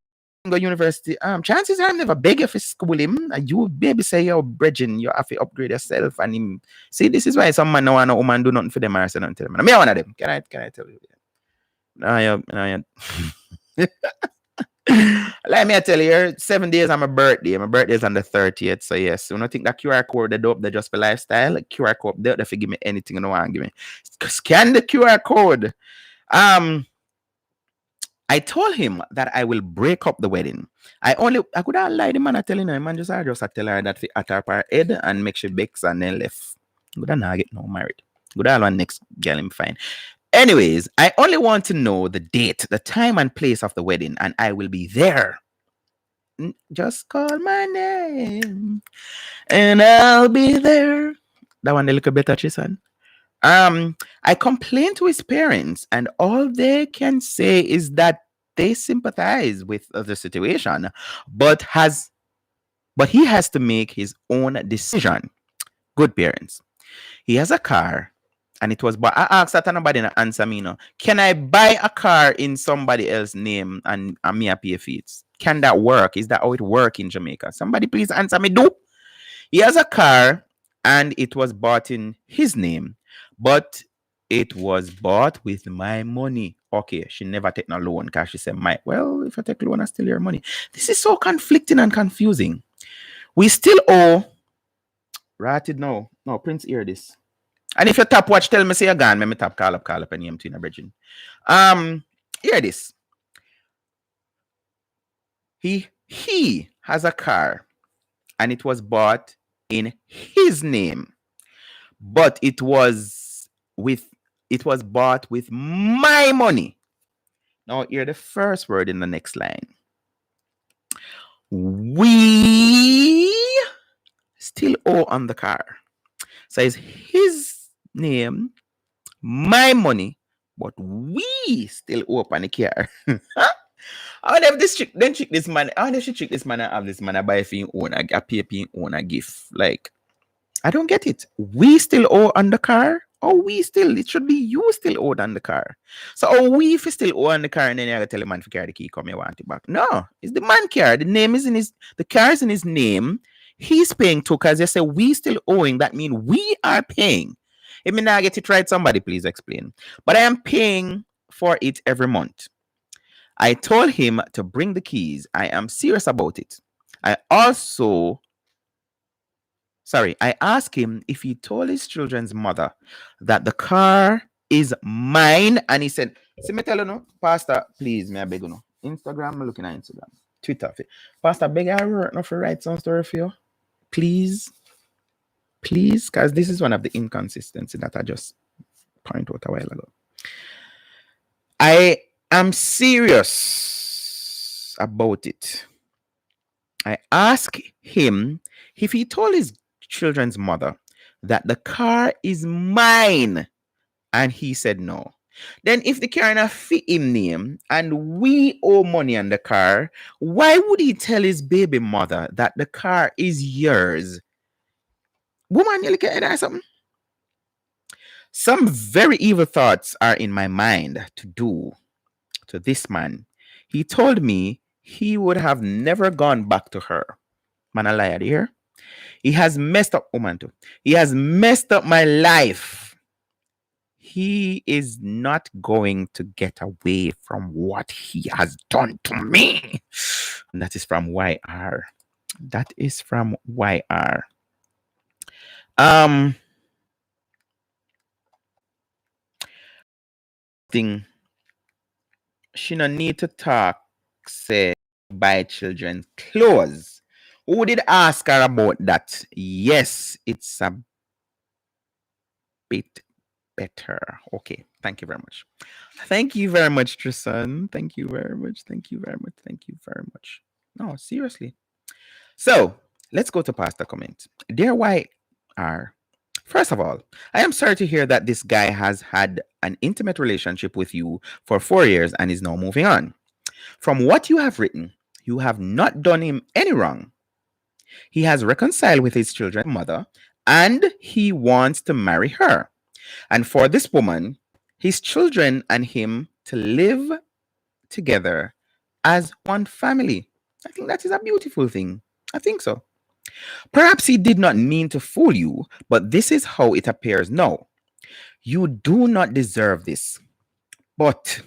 go university, chances are I'm never beg you for school him. You baby say you're bridging, you have to upgrade yourself. And him see, this is why some man no want no woman do nothing for them or say nothing to them. And me one of them. Can I tell you? No, let me tell you, 7 days on my birthday. My birthday is on the 30th. So yes, you don't think that QR code they dope, they just for lifestyle. Like QR code, they give me anything you don't want to give me. Scan the QR code. I told him that I will break up the wedding. I could have lied the man. I telling her, man, just tell her that we at her head and make sure bakes and then left. Good have not get no married. Good have one next girl him fine. Anyways, I only want to know the date, the time and place of the wedding, and I will be there. Just call my name and I'll be there. That one a little better, Tristan. I complained to his parents, and all they can say is that they sympathize with the situation, but he has to make his own decision. Good parents. He has a car, and it was. But I asked that nobody to answer me. No, can I buy a car in somebody else's name and me pay fees? Can that work? Is that how it works in Jamaica? Somebody please answer me. Do. He has a car, and it was bought in his name. But it was bought with my money. Okay, she never take no loan because she said, well, if I take loan, I still your money. This is so conflicting and confusing. We still owe. Rated no, Prince, hear this. And if you tap watch, tell me say you're gone. Let me tap call up and EMT in a bridging. Hear this. He has a car, and it was bought in his name, but it was bought with my money. Now hear the first word in the next line. We on the car. So it's his name, my money, but we still owe up on the car. I wonder if this chick, then trick this man. I wonder if she trick this man and have this man buy for him own a pay for him own a gift. Like, I don't get it. We still owe on the car, or it should be you still owe on the car. So, we if you still owe on the car, and then you gotta tell the man to carry the key, come here, want it back. No, it's the man car. The car is in his name. He's paying too, because you say we still owing. That means we are paying. If me not get it right, somebody please explain. But I am paying for it every month. I told him to bring the keys. I am serious about it. I asked him if he told his children's mother that the car is mine. And he said, see me tell you no, Pastor, please, me I beg you no. Instagram, I'm looking at Instagram. Twitter. Pastor, beg I wrote no for write some story for you. Please, because this is one of the inconsistencies that I just pointed out a while ago. I am serious about it. I asked him if he told his children's mother that the car is mine, and he said no. Then if the car not fit him name and we owe money on the car, why would he tell his baby mother that the car is yours? Woman, you look at that or something? Some very evil thoughts are in my mind to do to this man. He told me he would have never gone back to her. Man, I lied here. He has messed up, woman too. He has messed up my life. He is not going to get away from what he has done to me. And that is from YR. That is from YR. Thing. She no need to talk, say, buy children clothes. Who did ask her about that? Yes, it's a bit better. Okay, thank you very much. Thank you very much, Tristan. Thank you very much. Thank you very much. Thank you very much. No, seriously. So, let's go to Pastor comment. Dear YR, first of all, I am sorry to hear that this guy has had an intimate relationship with you for 4 years and is now moving on. From what you have written, you have not done him any wrong. He has reconciled with his children's mother and he wants to marry her. And for this woman, his children and him to live together as one family. I think that is a beautiful thing. I think so. Perhaps he did not mean to fool you, but this is how it appears now. You do not deserve this. But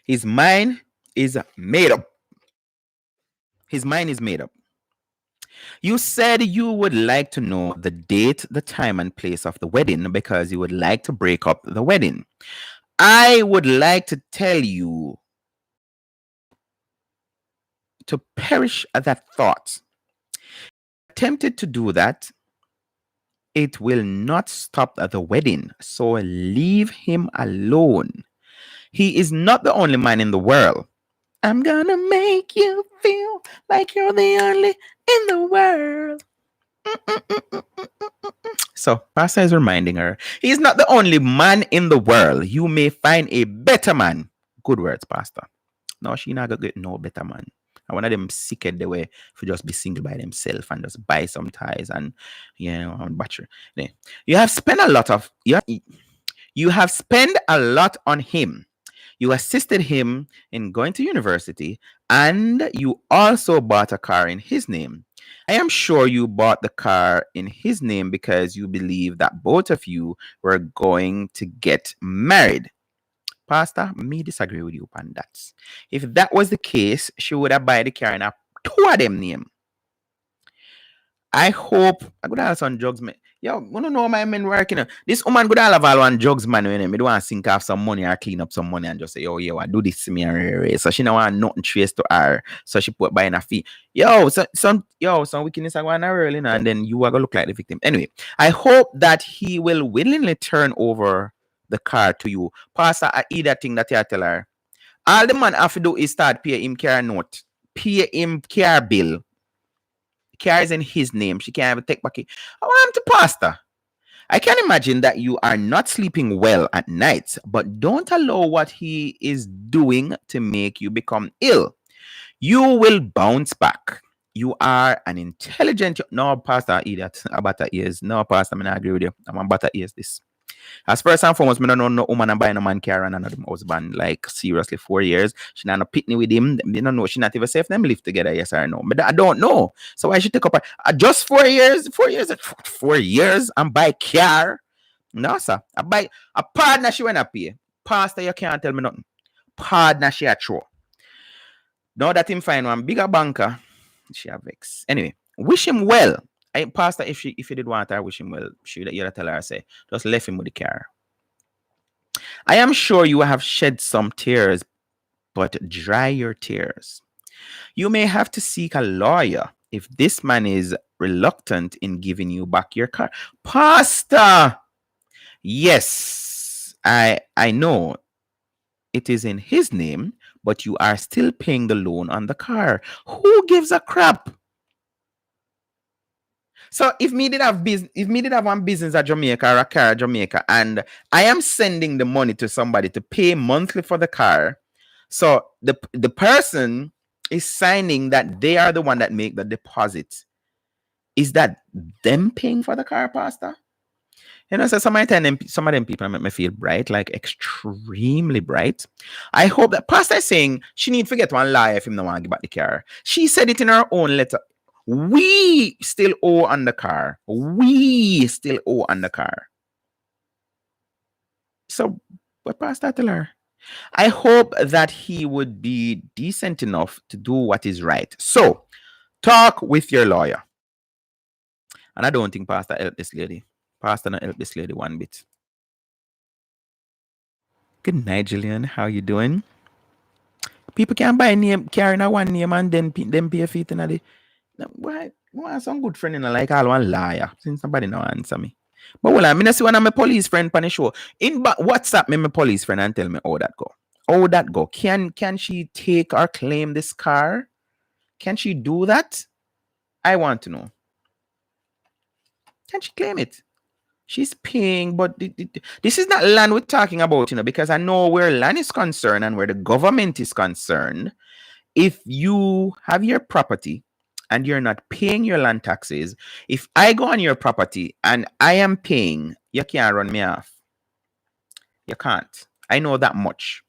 his mind is made up. His mind is made up. You said you would like to know the date, the time, and place of the wedding because you would like to break up the wedding. I would like to tell you to perish at that thought. Tempted to do that, it will not stop at the wedding, so leave him alone. He is not the only man in the world. I'm gonna make you feel like you're the only in the world. So, Pastor is reminding her, he's not the only man in the world. You may find a better man. Good words, Pastor. No, she not gonna get no better man. And one of them sicked the way for just be single by themselves and just buy some ties and and battery. You have spent a lot on him. You assisted him in going to university, and you also bought a car in his name. I am sure you bought the car in his name because you believe that both of you were going to get married. Pastor, me disagree with you on that. If that was the case, she would have bought the car in a two of them name. I hope I could have some drugs, man. Yo, I don't know my men working. This woman could have all one drugs, man. When me do want to sink off some money or clean up some money and just say, oh yeah, I do this to me. So she don't want nothing trace to her. So she put buying a fee. Some wickedness are going early, and then you are gonna look like the victim. Anyway, I hope that he will willingly turn over the car to you. Pastor, I eat that thing that you tell her. All the man have to do is start pay him car note, pay him car bill. car is in his name. She can't even take back it. I want him to pastor. I can imagine that you are not sleeping well at night, but don't allow what he is doing to make you become ill. You will bounce back. You are an intelligent. No, Pastor, idiot. About that ears. No, Pastor, I'm not agree with you. I'm about that ears this. As first and foremost, I don't know no woman and buying a man car and another husband, like seriously, 4 years. She not no pitney with him. They don't know. She not even safe. Them live together, yes or no. But I don't know. So why she take up just 4 years? 4 years? 4 years and buy car? No, sir. I buy a partner she went up here. Pastor, you can't tell me nothing. Partner she a throw. Now that him find one bigger banker, she have vex. Anyway, wish him well. Pastor, if you did want her, wish him well. You'd tell her, say, just left him with the car. I am sure you have shed some tears, but dry your tears. You may have to seek a lawyer if this man is reluctant in giving you back your car. Pastor! Yes, I know it is in his name, but you are still paying the loan on the car. Who gives a crap? So if me did have business, if me did have one business at Jamaica or a car at Jamaica, and I am sending the money to somebody to pay monthly for the car, so the person is signing that they are the one that make the deposit. Is that them paying for the car, Pastor? You know, so some of them people make me feel bright, like extremely bright. I hope that Pastor is saying she need to get one lie if him no want to give back the car. She said it in her own letter. We still owe on the car. We still owe on the car. So, what Pastor tell her? I hope that he would be decent enough to do what is right. So, talk with your lawyer. And I don't think Pastor helped this lady. Pastor not help this lady one bit. Good night, Jillian. How you doing? People can buy name, carrying a one name and then pay a fee in the. Why some good friend in like all one liar since somebody no answer me. But well, I mean, I see when I'm a police friend on the show. In WhatsApp me my police friend and tell me how that go. How that go? Can she take or claim this car? Can she do that? I want to know. Can she claim it? She's paying, but this is not land we're talking about, you know, because I know where land is concerned and where the government is concerned. If you have your property and you're not paying your land taxes, if I go on your property and I am paying, you can't run me off. You can't. I know that much.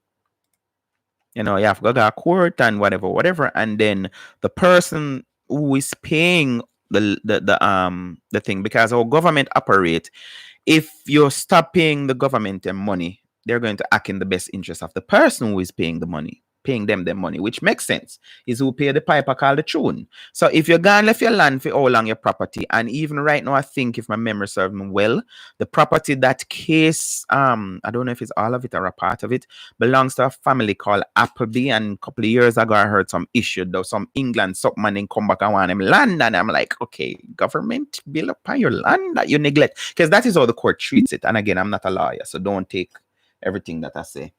You know, you have to go to court and whatever, and then the person who is paying the thing, because our government operate, if you stop paying the government their money, they're going to act in the best interest of the person who is paying the money, paying them their money, which makes sense. Is who pay the piper call the tune. So if you're gone left your land for all along your property, and even right now, I think if my memory serves me well, the property that case, I don't know if it's all of it or a part of it, belongs to a family called Appleby. And a couple of years ago, I heard some issue, though some England something and come back and want them land, and I'm like, okay, government bill upon your land that you neglect, because that is how the court treats it. And again, I'm not a lawyer, so don't take everything that I say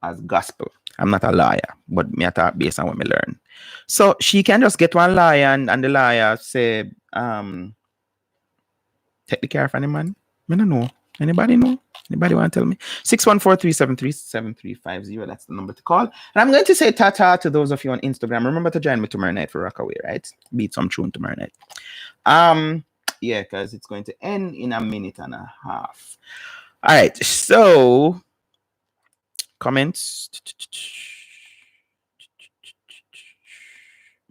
as gospel. I'm not a lawyer, but me I talk based on what me learn. So she can just get one lawyer and the lawyer say, take the car from the man. I don't know. Anybody know? Anybody want to tell me? 614-373-7350. That's the number to call. And I'm going to say ta-ta to those of you on Instagram. Remember to join me tomorrow night for Rockaway, right? Beat some tune tomorrow night. Yeah, because it's going to end in a minute and a half. All right, so comments.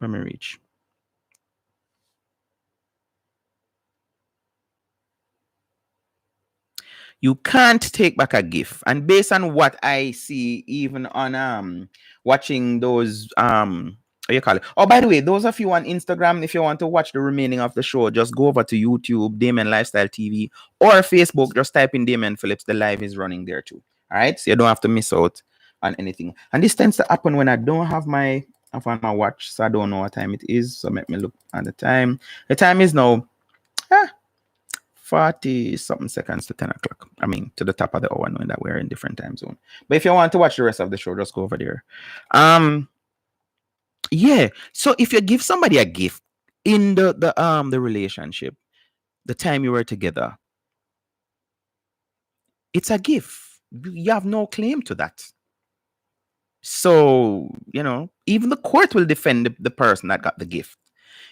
Let me reach. You can't take back a gift. And based on what I see, even on watching those what you call it. Oh, by the way, those of you on Instagram, if you want to watch the remaining of the show, just go over to YouTube, Damien Lifestyle TV, or Facebook. Just type in Damien Phillips. The live is running there too. All right, so you don't have to miss out on anything. And this tends to happen when I don't have my watch, so I don't know what time it is. So let me look at the time. The time is now 40 something seconds to 10 o'clock. I mean, to the top of the hour, knowing that we're in different time zone. But if you want to watch the rest of the show, just go over there. Yeah. So if you give somebody a gift, in the relationship, the time you were together, it's a gift. You have no claim to that. So, even the court will defend the person that got the gift.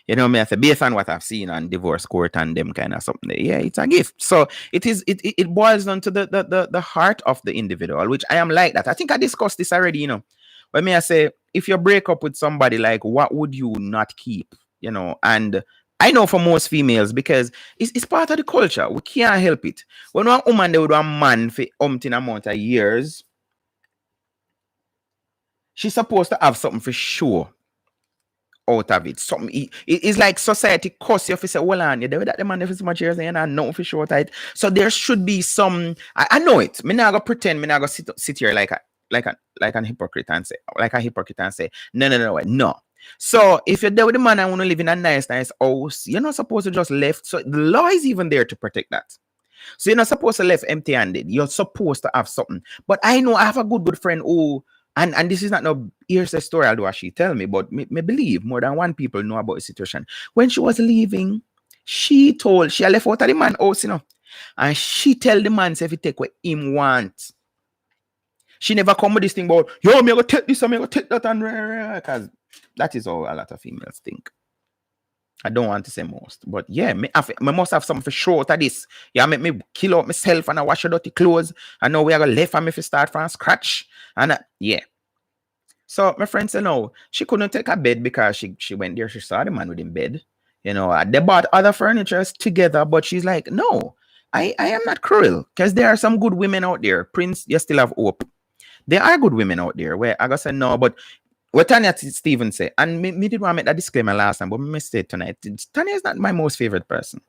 Me I say, based on what I've seen on divorce court and them kind of something, yeah, it's a gift. So it boils down to the heart of the individual, which I am like that. I think I discussed this already, When me I say, if you break up with somebody, like, what would you not keep? And I know for most females, because it's part of the culture. We can't help it. When one woman they would want a man for umpteen amount of years, she's supposed to have something for sure out of it. Something it's like society costs you if you say, well, on you do that the man for so much years and you're not for sure of it. So there should be some. I know it. Me not gonna pretend. Me not gonna sit here like an hypocrite and say, no. So if you're there with the man and want to live in a nice house, you're not supposed to just left. So the law is even there to protect that. So you're not supposed to left empty-handed. You're supposed to have something. But I know I have a good friend who, and this is not no hearsay story, although she tell me, but me believe more than one people know about the situation. When she was leaving, she left out of the man house, and she tell the man, say, if he take what him want. She never come with this thing about, yo, me gonna take this, and me gonna take that, and because that is how a lot of females think. I don't want to say most, but yeah, me must have something for sure to this. Yeah, make me kill out myself and I wash your dirty clothes. I know we are gonna left and me if start from scratch. And yeah. So my friend said no, she couldn't take a bed because she went there, she saw the man with him bed. They bought other furniture together, but she's like, no, I am not cruel, because there are some good women out there. Prince, you still have hope. There are good women out there where I gotta say no, but what Tanya Stevens said, and me did want to make that disclaimer last time, but me say it tonight. Tanya is not my most favorite person.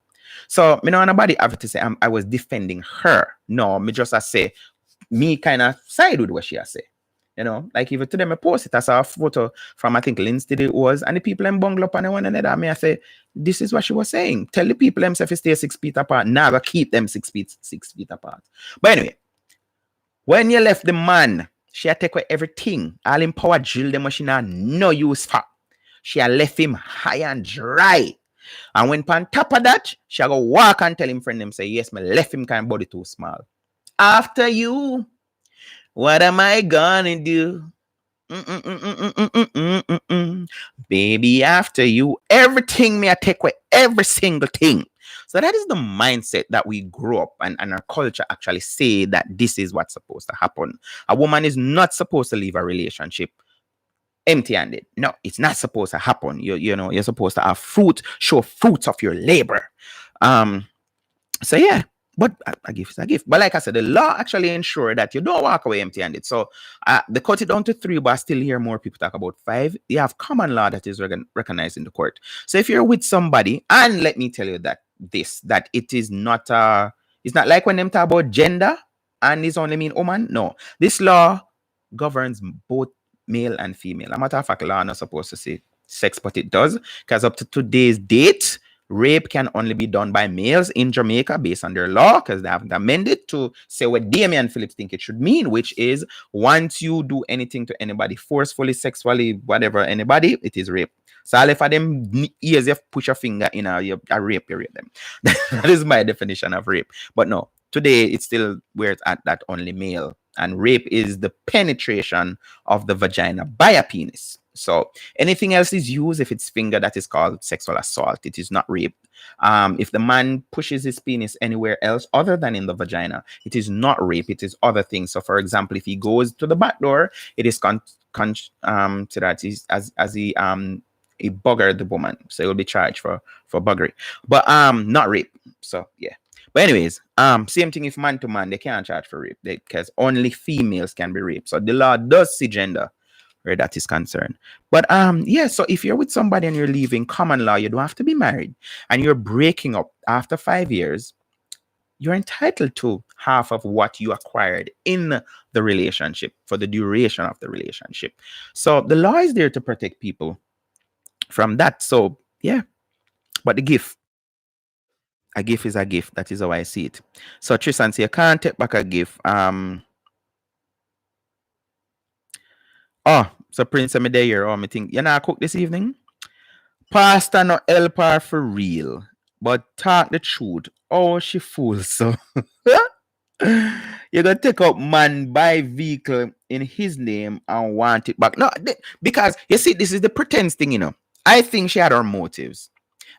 So, me know nobody have to say I was defending her. No, me just say, me kind of side with what she has say. Like even today, me post it. I saw a photo from, I think, Linstead it was, and the people in bungle up on one another. Me I say, this is what she was saying. Tell the people themselves to stay 6 feet apart. Never keep them 6 feet apart. But anyway, when you left the man, she had take away everything. All in power drill them she had no use for. She had left him high and dry. And when on top of that, she had go walk and tell him friend them say, yes, me left him kind of body too small. After you, what am I gonna do? Baby, after you, everything me I take away, every single thing. So that is the mindset that we grew up and our culture actually say that this is what's supposed to happen. A woman is not supposed to leave a relationship empty-handed. No, it's not supposed to happen. You're supposed to have show fruits of your labor. So yeah, but a gift is a gift. But like I said, the law actually ensure that you don't walk away empty-handed. So they cut it down to 3, but I still hear more people talk about 5. You have common law that is recognized in the court. So if you're with somebody, and let me tell you that it is not it's not like when them talk about gender and it's only mean woman. No, this law governs both male and female. A matter of fact, law not supposed to say sex, but it does, because up to today's date, rape can only be done by males in Jamaica based on their law, because they haven't amended to say what Damian Phillips think it should mean, which is once you do anything to anybody forcefully, sexually, whatever, anybody, it is rape. So all if them ears you push a finger in a rape, you rape them. That is my definition of rape. But no, today it's still where it's at that only male. And rape is the penetration of the vagina by a penis. So anything else is used, if it's finger, that is called sexual assault. It is not rape. If the man pushes his penis anywhere else other than in the vagina, it is not rape. It is other things. So for example, if he goes to the back door, it is to that is as he buggered the woman, so he will be charged for buggery, but not rape. So yeah. But anyways, same thing if man to man, they can't charge for rape because only females can be raped. So the law does see gender where that is concerned. But yeah, so if you're with somebody and you're leaving, common law, you don't have to be married, and you're breaking up after 5 years, you're entitled to half of what you acquired in the relationship for the duration of the relationship. So the law is there to protect people from that. So yeah, but the gift, a gift is a gift. That is how I see it. So Tristan say you can't take back a gift. Oh, so Prince, I'm there here. Oh, me think you know I cook this evening. Pastor no help her for real, but talk the truth. Oh, she fools so. You gonna take up man buy vehicle in his name and want it back. No, because you see, this is the pretense thing, you know. I think she had her motives.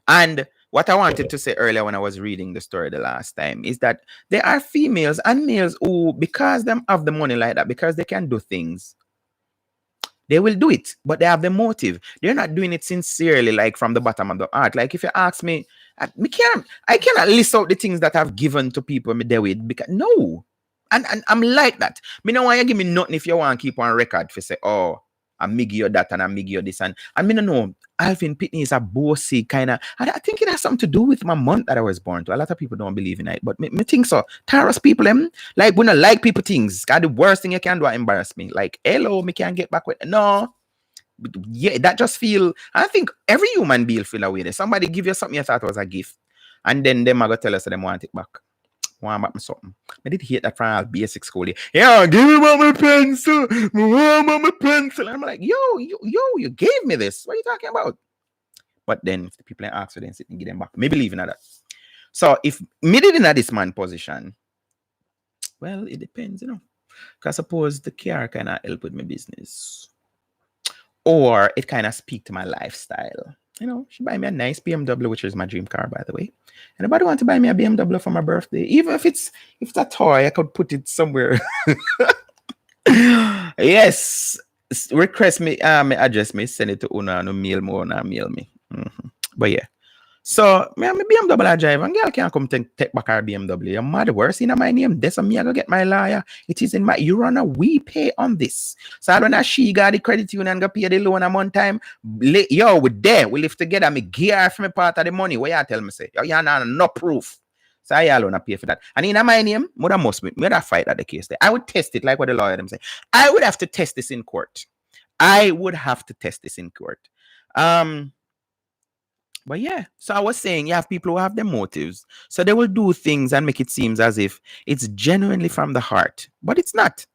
And what I wanted to say earlier when I was reading the story the last time is that there are females and males who, because them have the money like that, because they can do things, they will do it, but they have the motive. They're not doing it sincerely, like from the bottom of the heart. Like if you ask me, I cannot list out the things that I've given to people me there with, because no. And I'm like that. Me no want you give me nothing if you want to keep on record for say, oh, I'm me give you that and I'm me give you this. And me no know, Alvin Pitney is a bossy kind of, I think it has something to do with my month that I was born to. A lot of people don't believe in it, but me think so. Taurus people, like when I like people things, God, the worst thing you can do is embarrass me. Like, hello, me can't get back with, no. But yeah, that just feel, I think every human being feel away there. Somebody give you something you thought was a gift, and then them are going to tell us that they want it back. Want back me something. I did hate that from all basic school. Yeah, give me back my pencil. Want back my pencil. And I'm like, yo, you gave me this. What are you talking about? But then if the people ask for them, sit and give them back. Maybe leave in that. So if me did in this man position, well, it depends, you know. Because suppose the car kind of help with my business. Or it kind of speak to my lifestyle. You know, she buy me a nice BMW, which is my dream car, by the way. Anybody want to buy me a BMW for my birthday? Even if it's a toy, I could put it somewhere. Yes. Request me, address me, send it to Una, no mail me, Una mail me. But yeah. So, me BMW I drive, and girl can't come take back our BMW. You're mad worse in my name. That's me, I go get my lawyer. It is in my, you run a, we pay on this. So when she got the credit union and go pay the loan a month time, yo, we there, we live together, me gear for me part of the money. What you tell me say? Yo, you not no proof. So I alone pay for that. And in my name, me would fight at the case there. I would test it like what the lawyer them say. I would have to test this in court. But yeah, so I was saying you have people who have their motives. So they will do things and make it seem as if it's genuinely from the heart. But it's not.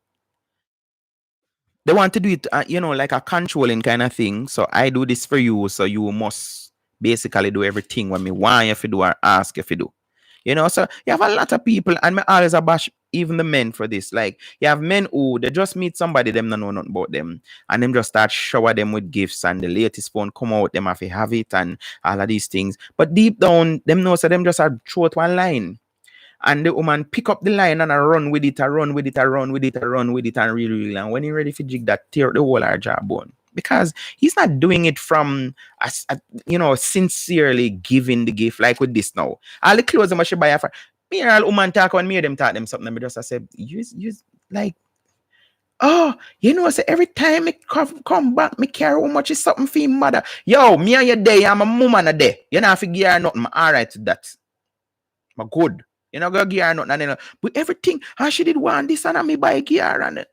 They want to do it, like a controlling kind of thing. So I do this for you, so you must basically do everything when me want you to do or ask you to do. So you have a lot of people, and me always bash even the men for this. Like, you have men who, they just meet somebody, them don't know nothing about them, and them just start shower them with gifts, and the latest phone come out, them have it, and all of these things. But deep down, them know, so them just throw it one line. And the woman pick up the line and run with it, and really, and when he ready for jig that, tear the whole our jawbone. Because he's not doing it from, sincerely giving the gift, like with this now. All the clothes I should buy for me, all woman talk when me them talk them something. Me just I said, use like, oh, so every time me come back, me carry how much is something for your mother. Yo, me and your day, I'm a woman a day. You know, figure nothing. I'm all right with that. I'm good. You know, go gear nothing. But everything, how she did want this and me buy gear and it.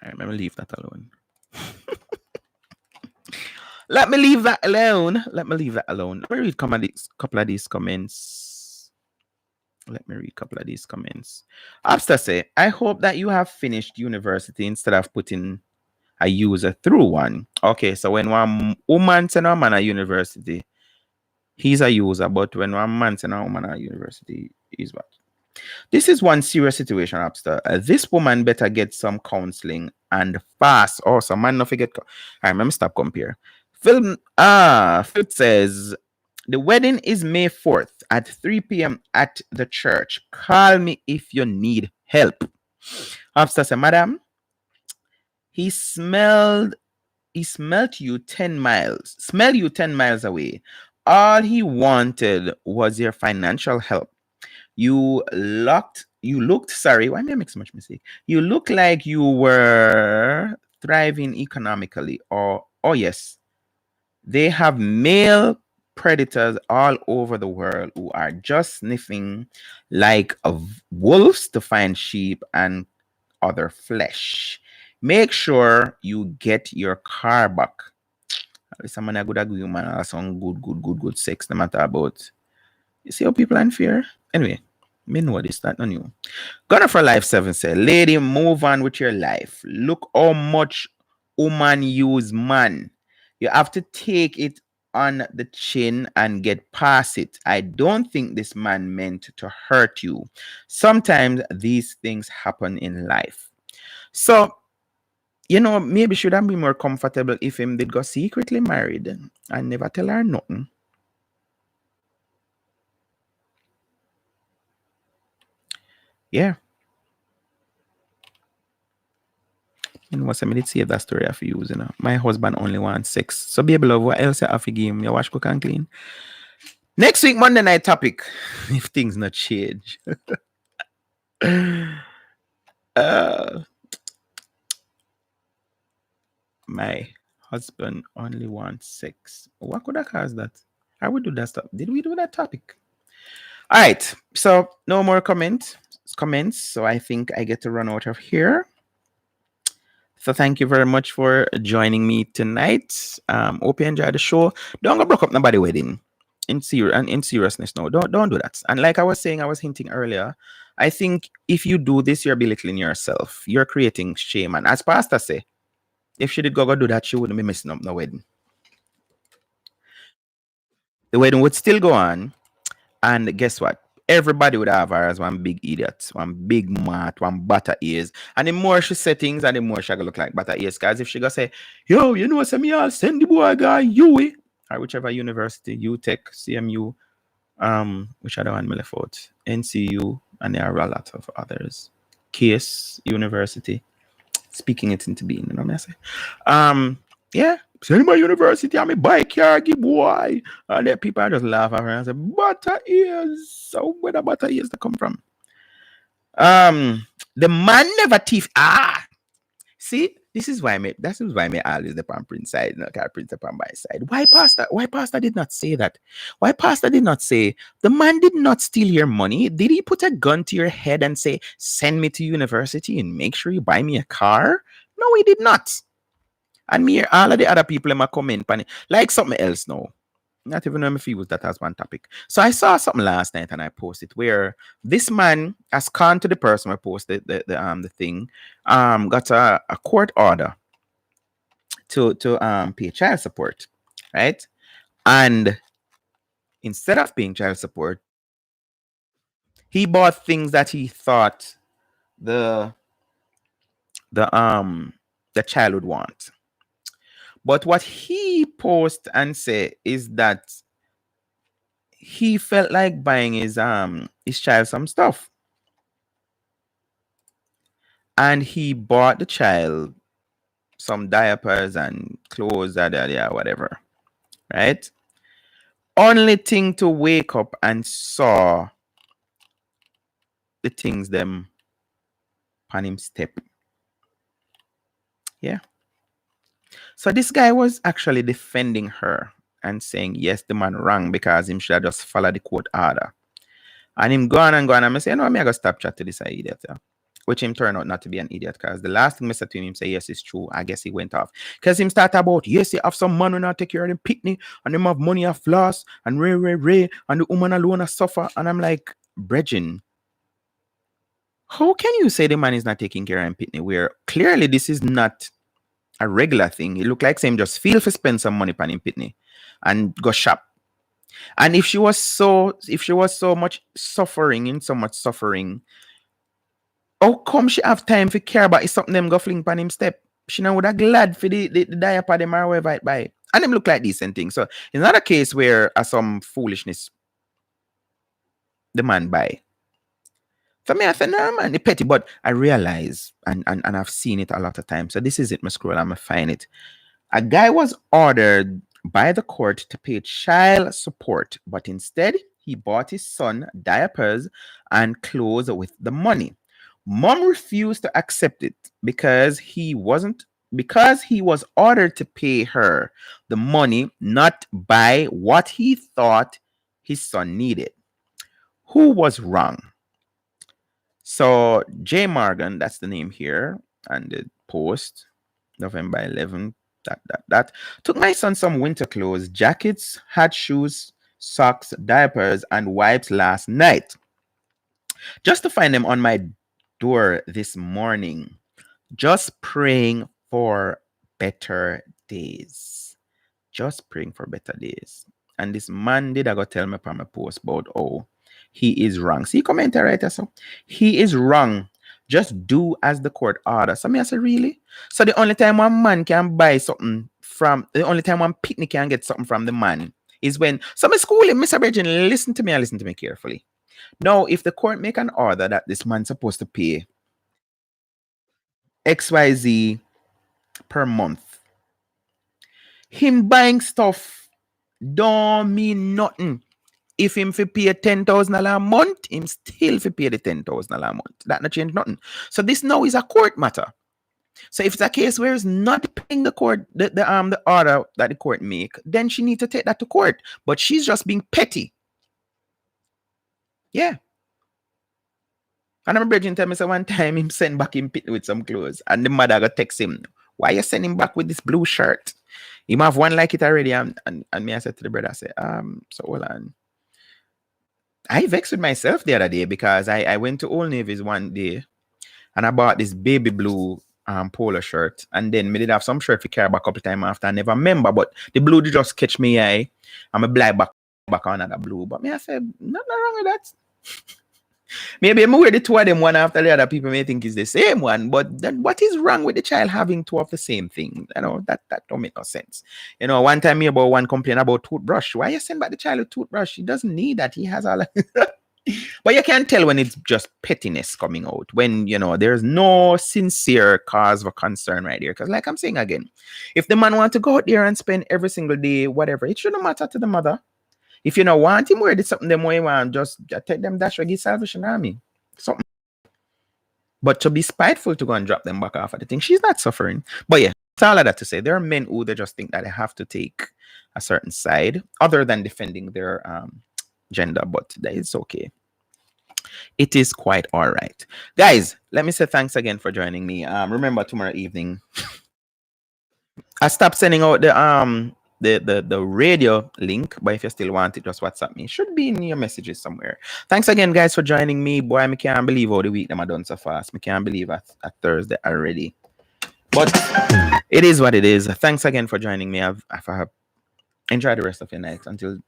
All right, let me leave that alone. Let me leave that alone. Let me read a couple of these comments. Abster say, I hope that you have finished university instead of putting a user through one. Okay, so when one woman send a man at university, he's a user, but when one man send a woman at university, he's what? This is one serious situation, Abster. This woman better get some counseling and fast. Also, man, not forget. All right, let me stop compare. Phil says, the wedding is May 4th at 3 p.m. at the church. Call me if you need help. Abster said, madam, he smelled you 10 miles. Smell you 10 miles away. All he wanted was your financial help. You looked, sorry, why did I make so much mistake? You look like you were thriving economically. Oh yes. They have male predators all over the world who are just sniffing like wolves to find sheep and other flesh. Make sure you get your car back. Someone a good human, some good sex no matter about. You see how people are in fear? Anyway. Me know this, that on you. Gunner for Life 7 said, lady, move on with your life. Look how much woman use man. You have to take it on the chin and get past it. I don't think this man meant to hurt you. Sometimes these things happen in life. So, maybe should I be more comfortable if him did go secretly married and never tell her nothing. Yeah. What's I did say that story of you, My husband only wants sex. So baby love, what else you have to give him? You wash, cook and clean. Next week, Monday night topic. If things not change. My husband only wants sex. What could I cause that? I would do that stuff. Did we do that topic? All right. So no more comments. So I think I get to run out of here. So thank you very much for joining me tonight. Hope you enjoyed the show. Don't go broke up nobody wedding. In seriousness, no, don't do that. And like I was saying, I was hinting earlier, I think if you do this, you're belittling yourself. You're creating shame. And as Pastor say, if she did go do that, she wouldn't be messing up no wedding. The wedding would still go on. And guess what? Everybody would have her as one big idiot, one big mat, one butter ears. And the more she say things, and the more she gonna look like butter ears. Because if she gonna say, yo, say me, I'll send the boy guy, UWI, or whichever university, UTech, CMU, which other one me left out, NCU, and there are a lot of others. Case University, speaking it into being, what I say? Yeah. Send my university, I'm a bike car, give boy. And there people just laugh at her and say, butter ears. So where the butter ears to come from? The man never thief. See, this is why me always the pan Prince side, not Prince upon my side. Why Pastor did not say that? Why Pastor did not say the man did not steal your money? Did he put a gun to your head and say, send me to university and make sure you buy me a car? No, he did not. And me, all of the other people in my comment, like something else now. Not even know if he was that as one topic. So I saw something last night and I posted where this man has gone to the person who posted the thing, got a court order to pay child support, right? And instead of paying child support, he bought things that he thought the child would want. But what he post and say is that he felt like buying his child some stuff. And he bought the child some diapers and clothes, whatever. Right? Only thing to wake up and saw the things them on him step. Yeah. So this guy was actually defending her and saying, yes, the man wrong because him should have just follow the court order. And him gone and I say, no, I'm going to stop chat to this idiot. Yeah. Which him turned out not to be an idiot because the last thing I said to him say, yes, it's true. I guess he went off. Because him start about, yes, he have some man who not take care of them pitney and them have money of loss and ray, and the woman alone suffer. And I'm like, Bridgin, how can you say the man is not taking care of him pitney where clearly this is not a regular thing? It looked like him just feel for spend some money on him pitney and go shop. And if she was so much suffering, how come she have time for care about is something them go fling pan him step? She now would have glad for the diaper them or whatever it buy. And them look like decent things. So it's not a case where some foolishness the man buy. For me, I said, no, man, it's petty. But I realize, and I've seen it a lot of times. So this is it, my scroll, I'm going to find it. A guy was ordered by the court to pay child support, but instead he bought his son diapers and clothes with the money. Mom refused to accept it because he was ordered to pay her the money, not buy what he thought his son needed. Who was wrong? So J. Morgan, that's the name here, and the post, November 11th, that took my son some winter clothes, jackets, hat, shoes, socks, diapers, and wipes last night. Just to find them on my door this morning. Just praying for better days. just praying for better days. And this man did I go tell me upon my post about he is wrong. See, commenter right so he is wrong. Just do as the court orders. So I said, really? So the only time one man can buy something the only time one picnic can get something from the man is when some school him, Mr. Virgin, listen to me carefully. Now, if the court make an order that this man's supposed to pay XYZ per month, him buying stuff don't mean nothing. If him fi pay $10,000 a month, him still fi pay the $10,000 a month. That not change nothing. So this now is a court matter. So if it's a case where it's not paying the court the order that the court make, then she need to take that to court. But she's just being petty. Yeah. And I'm Bridget tell me so one time him send back him pit with some clothes, and the mother got text him, why you send him back with this blue shirt? He might have one like it already, and me I said to the brother, I said, so hold on. I vexed with myself the other day because I went to Old Navy's one day and I bought this baby blue polo shirt, and then me did have some shirt for carry back a couple times after. I never remember, but the blue did just catch me eye. I'm a blind back on another blue. But me I said, nothing wrong with that. Maybe I'm wear the two of them one after the other. People may think it's the same one, but then what is wrong with the child having two of the same thing? You know, that don't make no sense. You know, one time me about one complain about toothbrush. Why you send back the child a toothbrush? He doesn't need that. He has all. But you can tell when it's just pettiness coming out, when, you know, there's no sincere cause for concern right here. Because like I'm saying again, if the man want to go out there and spend every single day, whatever, it shouldn't matter to the mother. If you don't want him, wear this something them way want, just take them dash or give Salvation Army. Something. But to be spiteful to go and drop them back off at the thing, she's not suffering. But yeah, it's all of that to say. There are men who they just think that they have to take a certain side other than defending their gender, but that is okay. It is quite all right. Guys, let me say thanks again for joining me. Remember tomorrow evening, I stopped sending out the radio link, but if you still want it, just WhatsApp me. It should be in your messages somewhere. Thanks again, guys, for joining me. Boy, I can't believe how the week them I done so fast. I can't believe at Thursday already. But it is what it is. Thanks again for joining me. I've enjoy the rest of your night until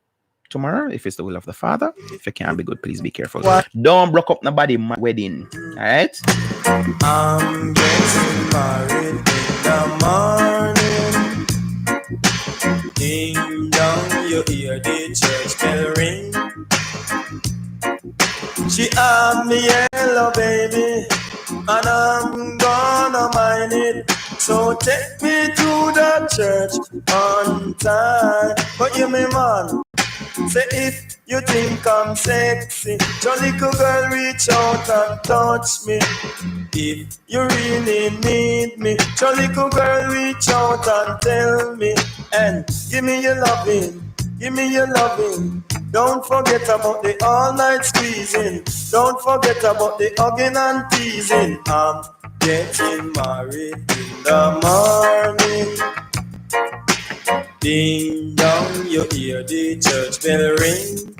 tomorrow, if it's the will of the Father. If you can't be good, please be careful. Don't broke up nobody my wedding. All right? I'm getting married in the morning. Ding dong, you hear the church bell ring. She had me yellow baby, and I'm gonna mind it. So take me to the church on time. But you me man, say if you think I'm sexy, your little girl reach out and touch me. If you really need me, your little girl reach out and tell me. And give me your loving, give me your loving. Don't forget about the all-night squeezing. Don't forget about the hugging and teasing. I'm getting married in the morning. Ding dong, you hear the church bell ring.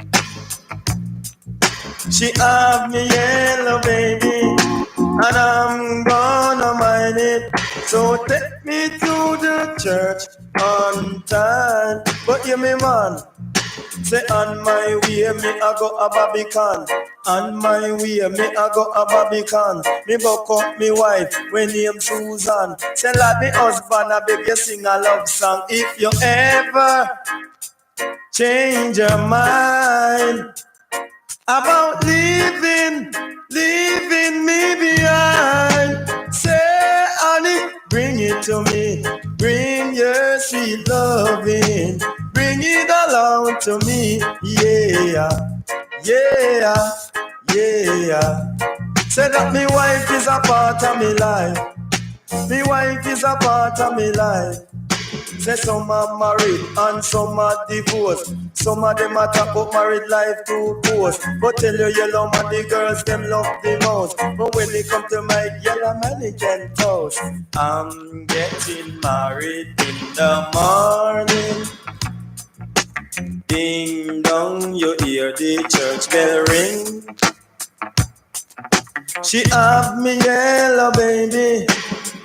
She have me yellow baby, and I'm gonna mind it. So take me to the church on time. But you me man, say on my way me I go a Barbican. On my way me I go a Barbican. Me buck up me wife when name Susan. Say like me husband I beg you sing a love song. If you ever change your mind about leaving me behind, say honey, bring it to me. Bring your sweet loving. Bring it along to me. Yeah, yeah, yeah. Say that me wife is a part of me life. Me wife is a part of me life. Say some are married and some are divorced. Some of them are talk about married life to post. But tell you yellow man, the girls them love the most. But when they come to my yellow man, they can toast. I'm getting married in the morning. Ding dong, you hear the church bell ring. She have me yellow baby,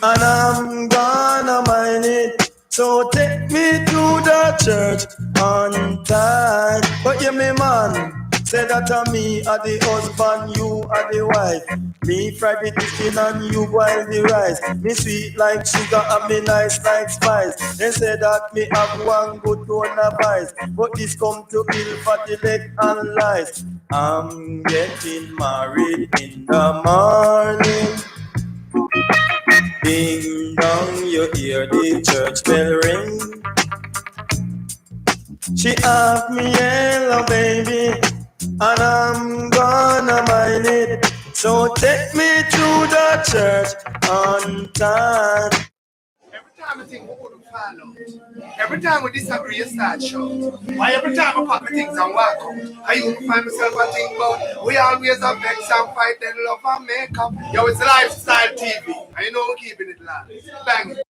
and I'm gonna mind it. So take me to the church on time. But yeah, me man, say that to me are the husband, you are the wife. Me fry the chicken and you boil the rice. Me sweet like sugar and me nice like spice. They say that me have one good tone of ice, but this come to ill for the leg and lies. I'm getting married in the morning. Ding dong, you hear the church bell ring. She asked me, hello baby, and I'm gonna mind it. So take me to the church on time. Every time I think we would fall out. Every time we disagree, you start shout. Why every time I pack my things and walk out? I used to find myself and think about we always have vex and fight, then love and make up. Yo, it's Lifestyle TV. And you know we're keeping it live. Bang it.